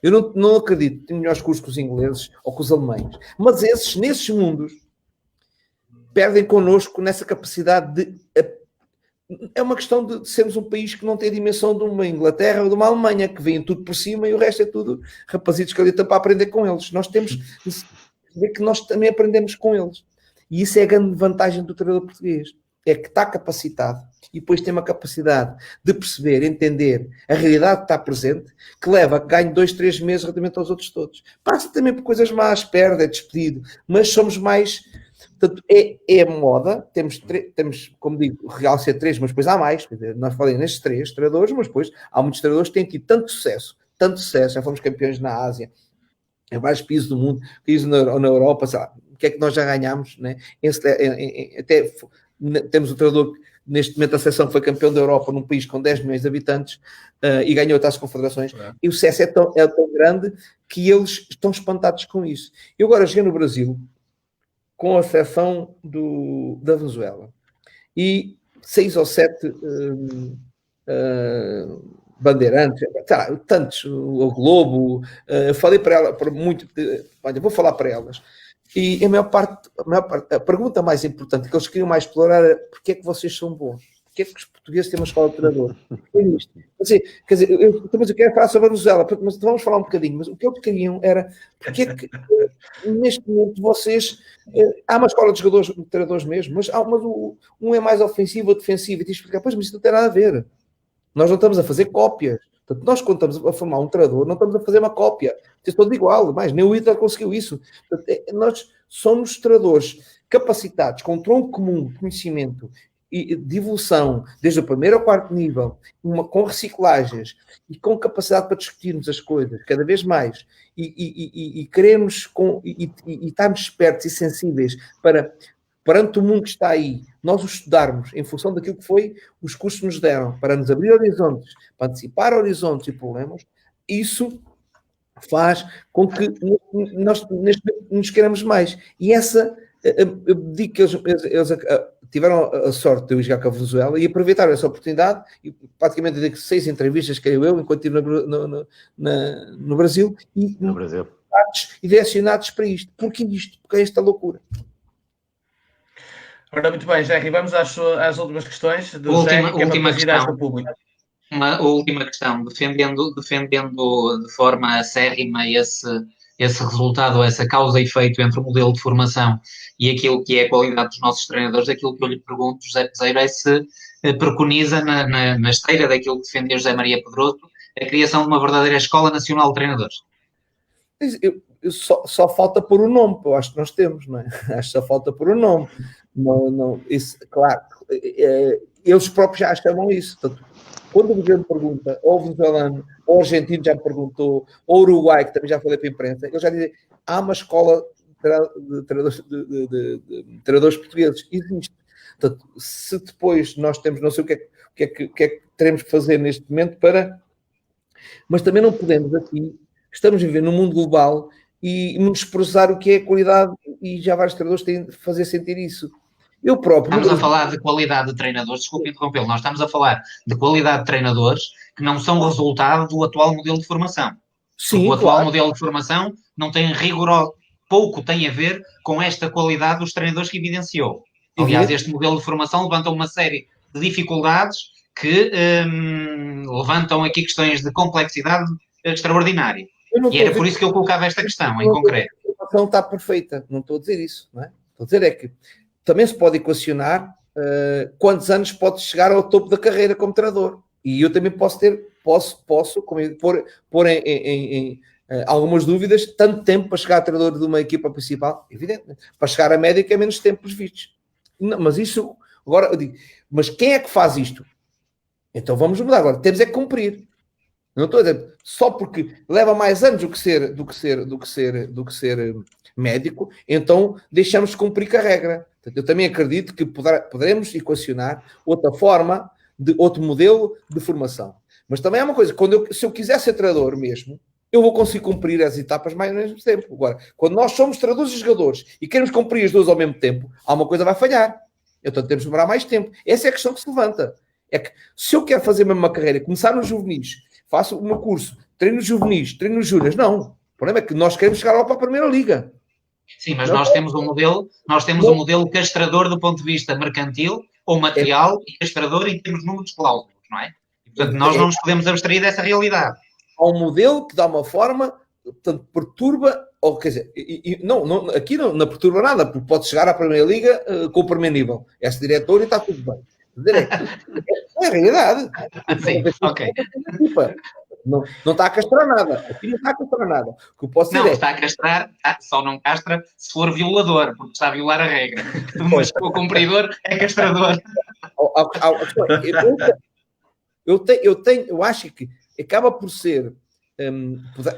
Eu não acredito que tenho melhores cursos que os ingleses ou que os alemães, mas nesses mundos, perdem connosco nessa capacidade de... É uma questão de sermos um país que não tem a dimensão de uma Inglaterra ou de uma Alemanha, que vem tudo por cima e o resto é tudo rapazitos que ali estão para aprender com eles. Nós temos de ver que nós também aprendemos com eles. E isso é a grande vantagem do treinador português. É que está capacitado e depois tem uma capacidade de perceber, entender a realidade que está presente, que leva a que ganhe 2, 3 meses relativamente aos outros todos. Passa também por coisas más, perde, é despedido, mas somos mais... Portanto, é moda, temos, como digo, real ser 3, mas depois há mais. Nós falamos nestes 3 treinadores, mas depois há muitos treinadores que têm tido tanto sucesso, já fomos campeões na Ásia, em vários países do mundo, países na Europa, sei lá, o que é que nós já ganhámos, né? Até temos um treinador que neste momento a seleção foi campeão da Europa num país com 10 milhões de habitantes e ganhou a Taça de Confederações, e o sucesso é tão grande que eles estão espantados com isso. Eu agora cheguei no Brasil com a seleção da Venezuela. E 6 ou 7 bandeirantes, tantos, o Globo, falei para ela, olha, vou falar para elas. E a pergunta mais importante que eles queriam mais explorar era: porquê é que vocês são bons? Porquê é que os portugueses têm uma escola de treinador? Quer dizer, eu quero falar sobre a Venezuela, mas vamos falar um bocadinho. Mas o que eles queriam era: porquê é que neste momento vocês... há uma escola de jogadores, de treinadores mesmo, mas um é mais ofensivo ou defensivo, e tens de explicar: pois, mas isso não tem nada a ver. Nós não estamos a fazer cópias. Portanto, nós, quando estamos a formar um treinador, não estamos a fazer uma cópia. Vocês estão de igual, mais nem o Hitler conseguiu isso. Portanto, nós somos treinadores capacitados, com um tronco comum de conhecimento e de evolução, desde o primeiro ao quarto nível, com reciclagens e com capacidade para discutirmos as coisas cada vez mais e queremos e estarmos espertos e sensíveis para, perante o mundo que está aí, nós o estudarmos em função daquilo que foi os cursos que nos deram, para nos abrir horizontes, para antecipar horizontes e problemas. Isso faz com que nós neste momento nos queiramos mais. E essa, eu digo que eles tiveram a sorte de eu jogar com a Venezuela e aproveitaram essa oportunidade e praticamente dei 6 entrevistas, creio eu, enquanto estive no Brasil, e direcionados para isto. Porquê isto? Porque é esta loucura.
Ora, muito bem, Jerry, vamos às últimas questões do
última questão. Uma última questão, defendendo de forma acérrima esse resultado, essa causa e efeito entre o modelo de formação e aquilo que é a qualidade dos nossos treinadores. Aquilo que eu lhe pergunto, José Peseiro, é se preconiza na esteira daquilo que defendia José Maria Pedroso a criação de uma verdadeira Escola Nacional de Treinadores.
Só falta pôr o nome, eu acho que nós temos, não é? Acho que só falta pôr o nome. Não, isso, claro, eles próprios já chamam isso. Portanto, quando o governo pergunta, ou o venezuelano, ou o argentino já me perguntou, ou o Uruguai, que também já falei para a imprensa, eles já dizem: há uma escola de treinadores portugueses. Existe. Portanto, se depois nós temos, não sei o que é que teremos que fazer neste momento para... Mas também não podemos aqui, estamos a viver num mundo global e menosprezar o que é a qualidade, e já vários treinadores têm de fazer sentir isso. Eu próprio...
Estamos a falar de qualidade de treinadores, desculpe interrompê-lo, nós estamos a falar de qualidade de treinadores que não são resultado do atual modelo de formação.
Sim,
o atual modelo de formação não tem pouco tem a ver com esta qualidade dos treinadores que evidenciou. Aliás, este modelo de formação levanta uma série de dificuldades que levantam aqui questões de complexidade extraordinária. E era por isso que eu colocava esta questão em concreto.
A formação está perfeita, não estou a dizer isso, não é? Estou a dizer é que também se pode equacionar quantos anos pode chegar ao topo da carreira como treinador. E eu também posso pôr em algumas dúvidas, tanto tempo para chegar a treinador de uma equipa principal, evidente, para chegar a médica é menos tempo vistos. Não, mas isso, agora eu digo, mas quem é que faz isto? Então vamos mudar agora, temos é que cumprir. Não estou a dizer, só porque leva mais anos do que ser médico, então deixamos de cumprir com a regra. Portanto, eu também acredito que poderemos equacionar outra forma, outro modelo de formação. Mas também é uma coisa, se eu quiser ser treinador mesmo, eu vou conseguir cumprir as etapas mais ao mesmo tempo. Agora, quando nós somos treinadores e jogadores e queremos cumprir as duas ao mesmo tempo, alguma coisa vai falhar. Então temos de demorar mais tempo. Essa é a questão que se levanta. É que se eu quero fazer mesmo uma carreira, começar nos juvenis, faço o meu curso, treino nos juvenis, treino nos júniores, não. O problema é que nós queremos chegar lá para a Primeira Liga.
Sim, mas nós temos um modelo castrador do ponto de vista mercantil ou material e castrador em termos de números de cláusulas, não é? E, portanto, nós não nos podemos abstrair dessa realidade.
Há um modelo que dá uma forma, portanto, perturba, ou quer dizer, aqui não perturba nada, porque pode chegar à Primeira Liga com o primeiro nível. És diretor e está tudo bem. É a realidade.
Sim, ok.
Não está a castrar nada. Aqui não está a castrar nada. O que eu posso dizer
está a castrar, só não castra se for violador, porque está a violar a regra. Mas o cumpridor é castrador.
Eu acho que acaba por ser,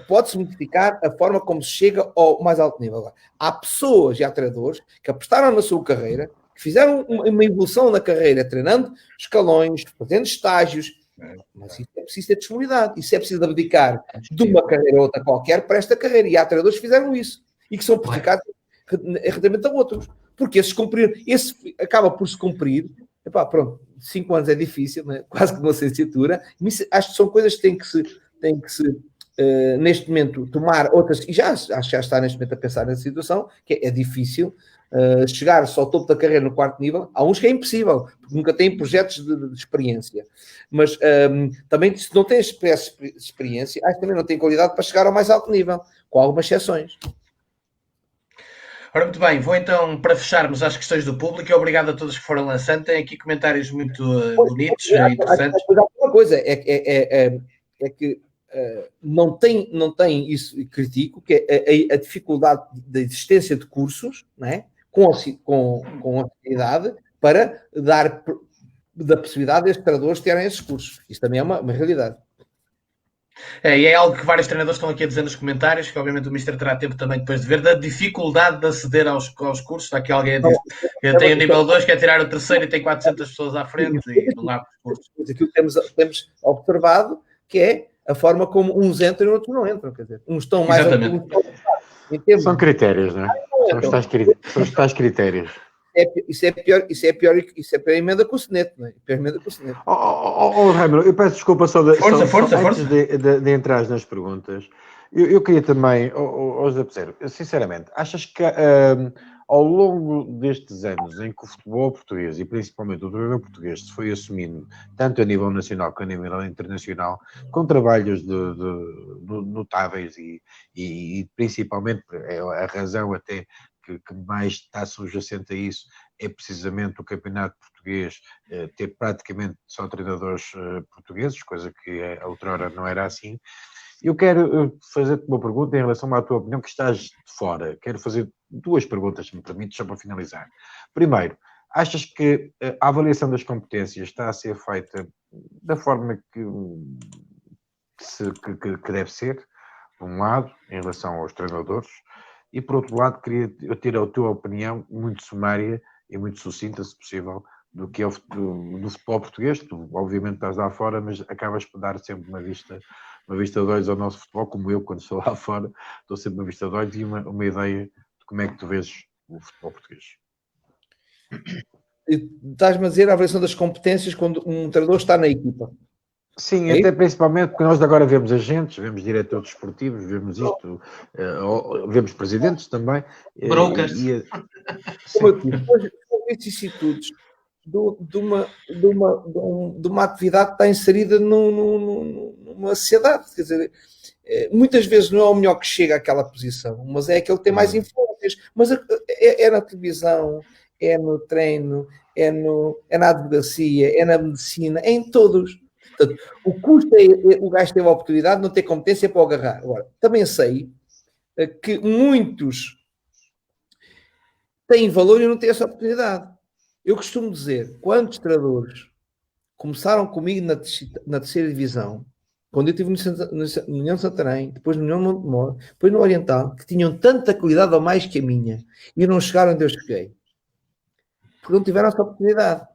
pode-se modificar a forma como se chega ao mais alto nível. Agora, há pessoas e há treinadores que apostaram na sua carreira, que fizeram uma evolução na carreira, treinando escalões, fazendo estágios, mas isso é preciso ter disponibilidade, isso é preciso abdicar de uma carreira a outra qualquer para esta carreira, e há treinadores que fizeram isso, e que são prejudicados relativamente a outros, porque esses cumpriram, esse acaba por se cumprir. Epá, pronto, 5 anos é difícil, né? Quase que uma licenciatura. Acho que são coisas que têm que se neste momento, tomar outras, e já está neste momento a pensar nessa situação, que é difícil chegar só ao topo da carreira no 4º nível. Há uns que é impossível, porque nunca têm projetos de experiência. Mas também, se não tem experiência, acho que também não tem qualidade para chegar ao mais alto nível, com algumas exceções.
Ora, muito bem, vou então, para fecharmos as questões do público, e obrigado a todos que foram lançando. Tem aqui comentários muito bonitos e interessantes.
Uma coisa é que não tem isso, e critico, que é a dificuldade da existência de cursos, não é? com atividade para dar da possibilidade destes treinadores terem esses cursos. Isso também é uma realidade.
E é algo que vários treinadores estão aqui a dizer nos comentários, que obviamente o Mister terá tempo também depois de ver, da dificuldade de aceder aos cursos. Está aqui alguém a dizer que tem o nível 2, quer tirar o 3º e tem 400 pessoas à frente e não há cursos.
Aquilo que temos observado, que é a forma como uns entram e outros não entram. Quer dizer, uns estão mais...
São critérios, não é? São os tais critérios.
Isso é pior a emenda com o soneto, não é? Pior emenda com o soneto.
Raimundo, eu peço desculpa só
força.
Antes de entrar nas perguntas. Eu queria também, José Peseiro, sinceramente, achas que ao longo destes anos em que o futebol português, e principalmente o treinador português, se foi assumindo, tanto a nível nacional como a nível internacional, com trabalhos notáveis e principalmente a razão até que mais está subjacente a isso é precisamente o campeonato português ter praticamente só treinadores portugueses, coisa que outrora não era assim. Eu quero fazer-te uma pergunta em relação à tua opinião, que estás de fora. Quero fazer 2 perguntas, se me permites, só para finalizar. Primeiro, achas que a avaliação das competências está a ser feita da forma que deve ser, por um lado, em relação aos treinadores, e por outro lado, queria ter a tua opinião muito sumária e muito sucinta, se possível, do que é do futebol português. Tu, obviamente, estás lá fora, mas acabas por dar sempre uma vista de olhos ao nosso futebol, como eu, quando estou lá fora, dou sempre uma vista de olhos e uma ideia de como é que tu vês o futebol português.
Estás-me a dizer a avaliação das competências quando um treinador está na equipa?
Sim, até principalmente porque nós agora vemos agentes, vemos diretores desportivos, vemos isto, vemos presidentes também.
Brokers.
Como eu disse, são vicissitudes de uma atividade que está inserida numa sociedade. Quer dizer, muitas vezes não é o melhor que chega àquela posição, mas é aquele que tem mais influências. Mas é na televisão, é no treino, é na advocacia, é na medicina, é em todos. Portanto, o custo é o gajo ter a oportunidade de não ter competência para o agarrar. Agora, também sei que muitos têm valor e não têm essa oportunidade. Eu costumo dizer, quantos treinadores começaram comigo na 3ª divisão, quando eu estive no União de Santarém, depois no União de Montemor, depois no Oriental, que tinham tanta qualidade ou mais que a minha, e não chegaram onde eu cheguei. Porque não tiveram essa oportunidade.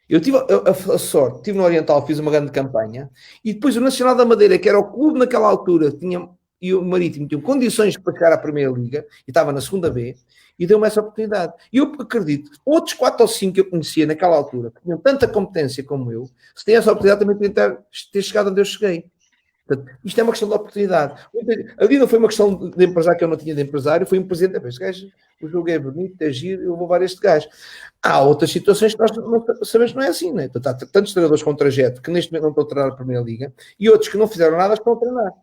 Eu tive a sorte, estive no Oriental, fiz uma grande campanha, e depois o Nacional da Madeira, que era o clube naquela altura, tinha e o Marítimo tinham condições para chegar à Primeira Liga e estava na segunda B e deu-me essa oportunidade. E eu acredito que outros 4 ou 5 que eu conhecia naquela altura, que tinham tanta competência como eu, se têm essa oportunidade também podiam ter chegado onde eu cheguei. Portanto, isto é uma questão de oportunidade. Ali não foi uma questão de empresário que eu não tinha de empresário, foi um presente. Este gajo, o jogo é bonito, é giro, eu vou levar este gajo. Há outras situações que nós não sabemos que não é assim, né? Portanto, há tantos treinadores com trajeto que neste momento não estão a treinar a Primeira Liga e outros que não fizeram nada estão a treinar.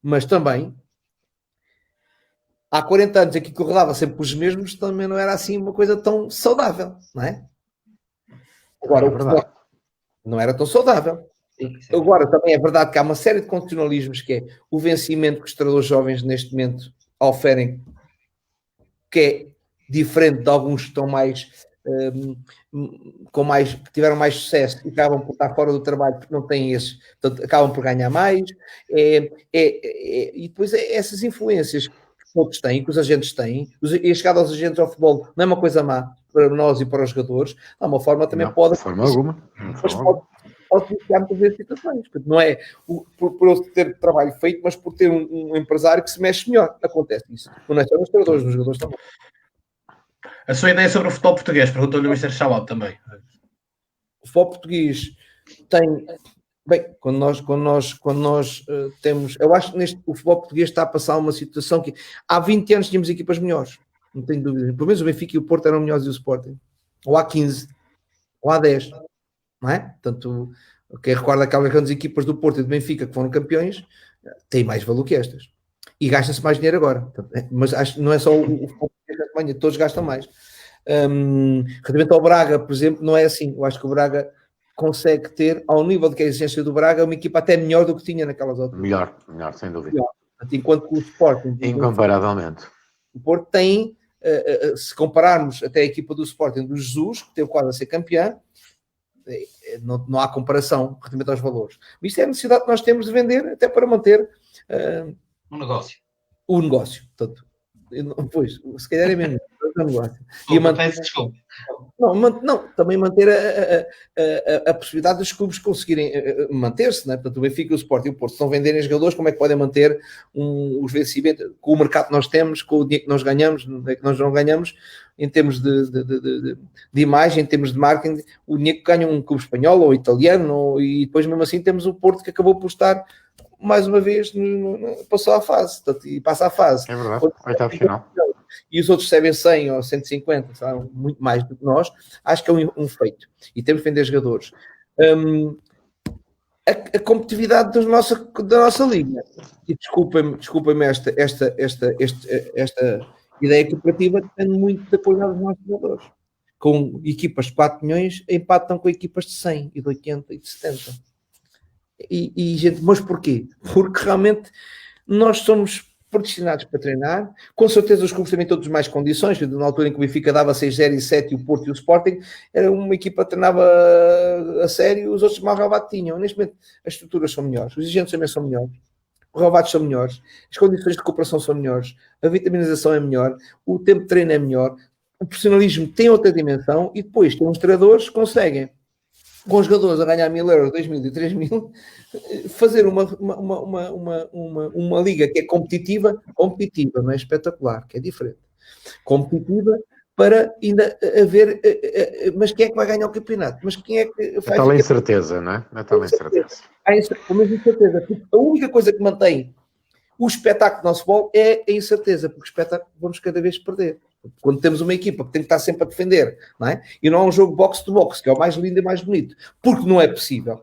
Mas também há 40 anos aqui que eu rodava sempre com os mesmos, também não era assim uma coisa tão saudável, não é? Agora, o futebol não era tão saudável. Agora, também é verdade que há uma série de condicionalismos, que é o vencimento que os treinadores jovens neste momento oferem, que é diferente de alguns que estão mais, que tiveram mais sucesso e acabam por estar fora do trabalho porque não têm esses, portanto, acabam por ganhar mais. E depois essas influências que todos têm, que os agentes têm, e a chegada aos agentes ao futebol não é uma coisa má para nós e para os jogadores, há uma forma também
não,
pode...
De forma alguma.
Pode iniciar muitas vezes situações. Não é por eu ter trabalho feito, mas por ter um empresário que se mexe melhor. Acontece isso. Não é só nos treinadores, nos jogadores também.
A sua ideia sobre o futebol português? Perguntou-lhe o Mr. Chalot também.
O futebol português tem... Bem, quando nós temos... Eu acho que o futebol português está a passar uma situação que... Há 20 anos tínhamos equipas melhores. Não tenho dúvida. Pelo menos o Benfica e o Porto eram melhores e o Sporting. Ou há 15. Ou há 10. Não é? Portanto, quem recorda aquelas grandes equipas do Porto e do Benfica que foram campeões, tem mais valor que estas. E gasta-se mais dinheiro agora. Portanto, mas acho que não é só o futebol da Alemanha, todos gastam mais. Relativamente ao Braga, por exemplo, não é assim. Eu acho que o Braga consegue ter, ao nível de que é a exigência do Braga, uma equipa até melhor do que tinha naquelas outras.
Melhor, sem dúvida. Melhor.
Enquanto que o Sporting...
Incomparavelmente.
O Porto tem, se compararmos até a equipa do Sporting, do Jesus, que teve quase a ser campeã, não há comparação relativamente aos valores. Isto é a necessidade que nós temos de vender até para manter
um negócio.
O negócio. Portanto, pois, se calhar é mesmo o negócio.
Desculpa.
Não, também manter a possibilidade dos clubes conseguirem manter-se, né? Portanto, o Benfica, o Sport e o Porto, se não venderem jogadores, como é que podem manter os vencimentos com o mercado que nós temos, com o dinheiro que nós ganhamos, que nós não ganhamos, em termos de imagem, em termos de marketing, o dinheiro que ganha um clube espanhol ou italiano, e depois mesmo assim temos o Porto que acabou por estar mais uma vez, passou a fase, portanto, e passa a fase.
É verdade, oitavo final.
E os outros recebem 100 ou 150, sabe? Muito mais do que nós, acho que é um feito. E temos que vender jogadores. A competitividade da nossa liga. E desculpem-me esta ideia cooperativa, depende muito da qualidade dos nossos jogadores. Com equipas de 4 milhões, empatam com equipas de 100 e de 80 e de 70. Gente, mas porquê? Porque realmente nós somos predestinados para treinar, com certeza os clubes também todos mais condições, na altura em que o Benfica dava 6-0 e 7 e o Porto e o Sporting, era uma equipa que treinava a sério, os outros mais relevado tinham. Neste momento as estruturas são melhores, os agentes também são melhores, os relevados são melhores, as condições de cooperação são melhores, a vitaminização é melhor, o tempo de treino é melhor, o profissionalismo tem outra dimensão e depois tem uns treinadores que conseguem, com os jogadores a ganhar 1.000 euros, 2.000 e 3.000, fazer uma liga que é competitiva, não é espetacular, que é diferente. Competitiva para ainda haver, mas quem é que vai ganhar o campeonato? Mas quem é que faz...
É tal incerteza, não é? É tal incerteza.
Há mesma incerteza. A única coisa que mantém o espetáculo do nosso futebol é a incerteza, porque o espetáculo vamos cada vez perder. Quando temos uma equipa que tem que estar sempre a defender, não é? E não é um jogo box-to-box, que é o mais lindo e mais bonito, porque não é possível.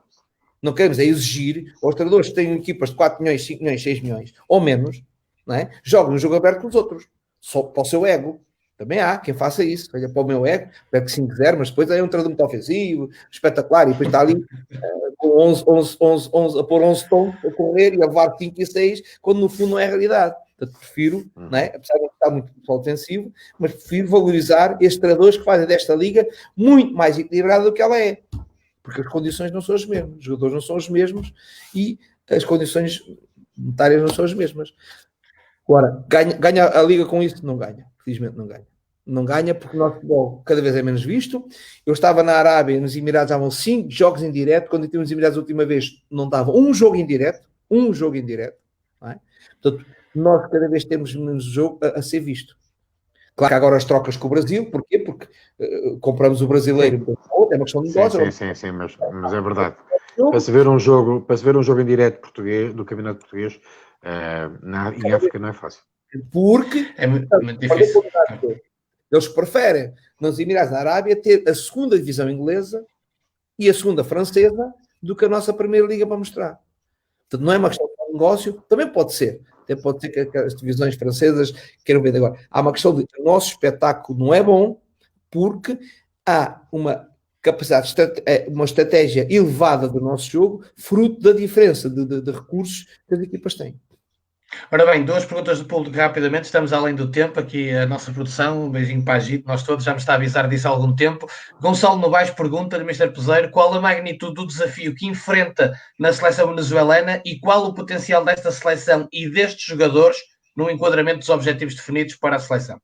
Não queremos exigir aos treinadores que têm equipas de 4 milhões, 5 milhões, 6 milhões, ou menos, não é? Joguem um jogo aberto com os outros, só para o seu ego. Também há quem faça isso, olha para o meu ego, perto 5-0, mas depois é um treinador muito ofensivo, espetacular, e depois está ali com 11 a pôr 11 tons a correr e a levar 5 e 6, quando no fundo não é a realidade. Portanto, prefiro, não é? Apesar de não estar muito ofensivo, mas prefiro valorizar estes treinadores que fazem desta liga muito mais equilibrada do que ela é. Porque as condições não são as mesmas, os jogadores não são os mesmos e as condições monetárias não são as mesmas. Agora, ganha a liga com isso? Não ganha. Felizmente não ganha. Não ganha porque o nosso futebol cada vez é menos visto. Eu estava na Arábia, nos Emirados, davam 5 jogos em direto. Quando eu tive nos Emirados a última vez, não dava um jogo em direto. não é? Portanto, nós cada vez temos menos jogo a ser visto. Claro que agora as trocas com o Brasil, porquê? Porque compramos o brasileiro, é uma questão de negócio.
Sim, mas é verdade. Para se ver um jogo em direto português, do Campeonato Português, em África não é fácil.
Porque
é muito difícil.
Eles preferem, nos Emirados da Arábia, ter a segunda divisão inglesa e a segunda francesa do que a nossa primeira liga para mostrar. Portanto, não é uma questão de negócio, também pode ser. Até pode ser que as divisões francesas queiram ver agora. Há uma questão de que o nosso espetáculo não é bom porque há uma capacidade, uma estratégia elevada do nosso jogo, fruto da diferença de recursos que as equipas têm.
Ora bem, 2 perguntas do público rapidamente, estamos além do tempo, aqui a nossa produção, um beijinho para a Gito, nós todos já me está a avisar disso há algum tempo. Gonçalo Novaes pergunta, Mr. Peseiro, qual a magnitude do desafio que enfrenta na seleção venezuelana e qual o potencial desta seleção e destes jogadores no enquadramento dos objetivos definidos para a seleção?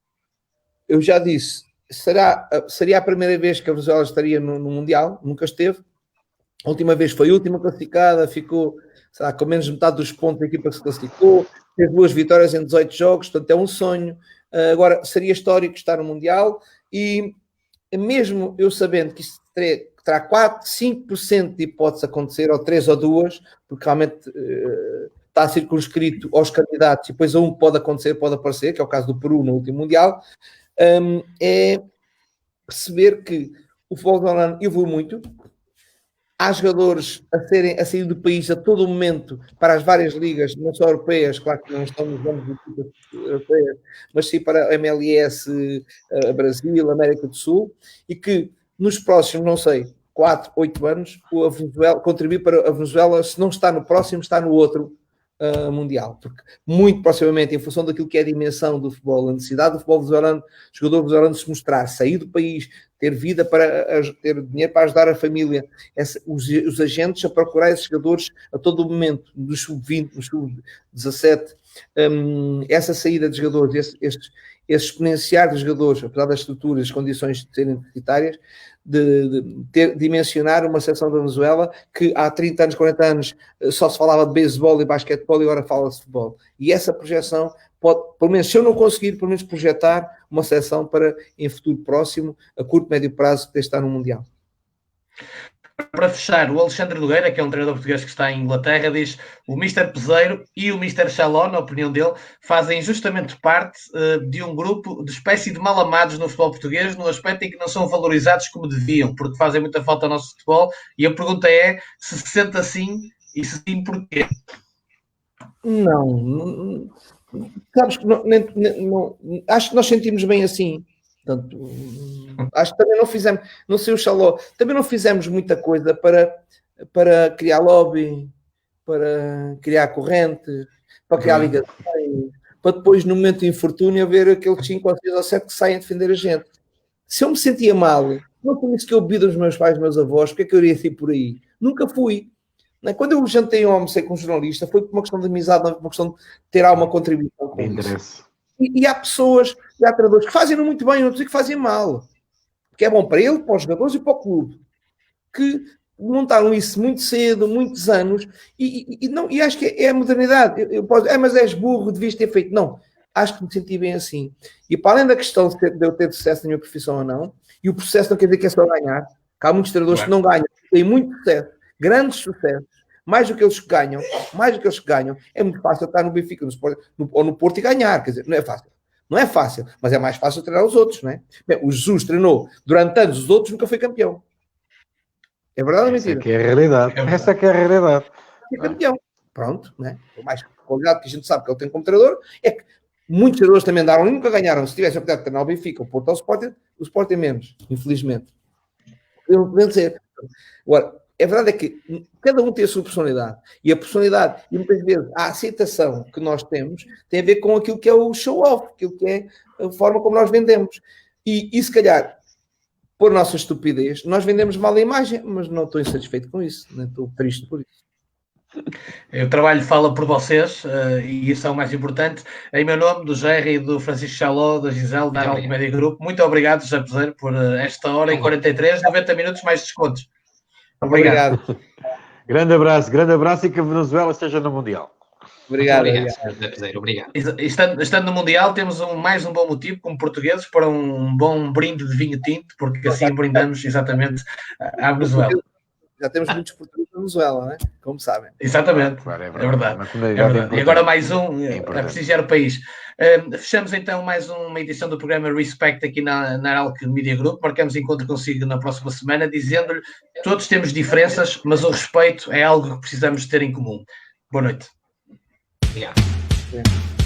Eu já disse, seria a primeira vez que a Venezuela estaria no Mundial, nunca esteve. A última vez foi a última classificada, ficou com menos de metade dos pontos da equipa que se classificou, teve 2 vitórias em 18 jogos, portanto é um sonho. Agora, seria histórico estar no Mundial e mesmo eu sabendo que isso terá 4, 5% de hipótese de acontecer, ou 3 ou 2, porque realmente está circunscrito aos candidatos e depois a um pode acontecer, pode aparecer, que é o caso do Peru no último Mundial, é perceber que o futebol venezuelano evoluiu muito. Há jogadores a sair do país a todo momento para as várias ligas, não só europeias, claro que não estão nos nomes de equipas europeias, mas sim para a MLS, a Brasil, a América do Sul, e que nos próximos, não sei, 4, 8 anos, a Venezuela contribui para a Venezuela, se não está no próximo, está no outro Mundial, porque muito proximamente, em função daquilo que é a dimensão do futebol, a necessidade do futebol venezuelano, jogador venezuelano se mostrar, sair do país, ter vida ter dinheiro para ajudar a família, os agentes a procurar esses jogadores a todo o momento, do sub-20, do sub-17, essa saída de jogadores, esse exponenciar de jogadores, apesar das estruturas, as condições de serem deficitárias, de dimensionar uma seleção da Venezuela que há 30 anos, 40 anos só se falava de beisebol e basquetebol e agora fala-se de futebol. E essa projeção pode, pelo menos se eu não conseguir, pelo menos projetar uma seleção para, em futuro próximo, a curto, médio prazo, poder estar no Mundial.
Para fechar, o Alexandre Nogueira, que é um treinador português que está em Inglaterra, diz o Mr. Peseiro e o Mr. Chaló, na opinião dele, fazem justamente parte de um grupo de espécie de mal-amados no futebol português, no aspecto em que não são valorizados como deviam, porque fazem muita falta ao nosso futebol. E a pergunta é se sente assim e se sim, porquê?
Não. Sabes que acho que nós sentimos bem assim. Portanto, acho que também não fizemos, não sei o Chaló, também não fizemos muita coisa para criar lobby, para criar corrente, para criar ligações, para depois, no momento de infortúnio, haver aqueles 5 ou 6 ou 7 que saem a defender a gente. Se eu me sentia mal, não foi isso que eu bebi dos meus pais, dos meus avós, porque é que eu iria ir por aí? Nunca fui. Quando eu jantei ou almocei com um jornalista, foi por uma questão de amizade, não foi uma questão de ter alguma contribuição com
interesse.
E há pessoas, e há treinadores que fazem muito bem, outros que fazem mal. Que é bom para ele, para os jogadores e para o clube. Que montaram isso muito cedo, muitos anos, e acho que é a modernidade. Mas és burro, devias ter feito. Não, acho que me senti bem assim. E para além da questão de eu ter sucesso na minha profissão ou não, e o processo não quer dizer que é só ganhar, que há muitos treinadores que não ganham, têm muito sucesso, grandes sucessos, mais do que eles que ganham, é muito fácil estar no Benfica, no Sport, ou no Porto e ganhar, quer dizer, não é fácil, mas é mais fácil treinar os outros, não é? Bem, o Jesus treinou durante anos os outros, nunca foi campeão. É verdade ou mentira?
Essa é a realidade. Essa é a realidade.
É campeão. Pronto, não é? Por mais qualidade que a gente sabe que ele tem como treinador, é que muitos treinadores também andaram e nunca ganharam. Se tivesse a oportunidade de treinar o Benfica, o Porto ou o Sporting menos, infelizmente. Eu vou dizer. Agora, a verdade é que cada um tem a sua personalidade. E a personalidade, e muitas vezes a aceitação que nós temos, tem a ver com aquilo que é o show-off, aquilo que é a forma como nós vendemos. E se calhar, por nossa estupidez, nós vendemos mal a imagem, mas não estou insatisfeito com isso, nem estou triste por isso.
O trabalho fala por vocês e isso é o mais importante. Em meu nome, do Jerry e do Francisco Chaló, da Gisele, da Arauto Media Group, muito obrigado, José Peseiro, por esta hora e 43, 90 minutos mais descontos. Obrigado.
Grande abraço e que a Venezuela esteja no Mundial.
Obrigado.
Sr. Tapezeiro, obrigado.
Estando no Mundial, temos mais um bom motivo, como portugueses, para um bom brinde de vinho tinto, porque assim brindamos exatamente à Venezuela.
Já temos muitos portugueses na Venezuela, não é? Como sabem.
Exatamente,
Claro,
é verdade.
Uma
É
comunidade
verdade. E agora mais um a prestigiar o país. Fechamos então mais uma edição do programa Respect aqui na Arauco Media Group. Marcamos encontro consigo na próxima semana, dizendo-lhe que todos temos diferenças, mas o respeito é algo que precisamos ter em comum. Boa noite.
Obrigado.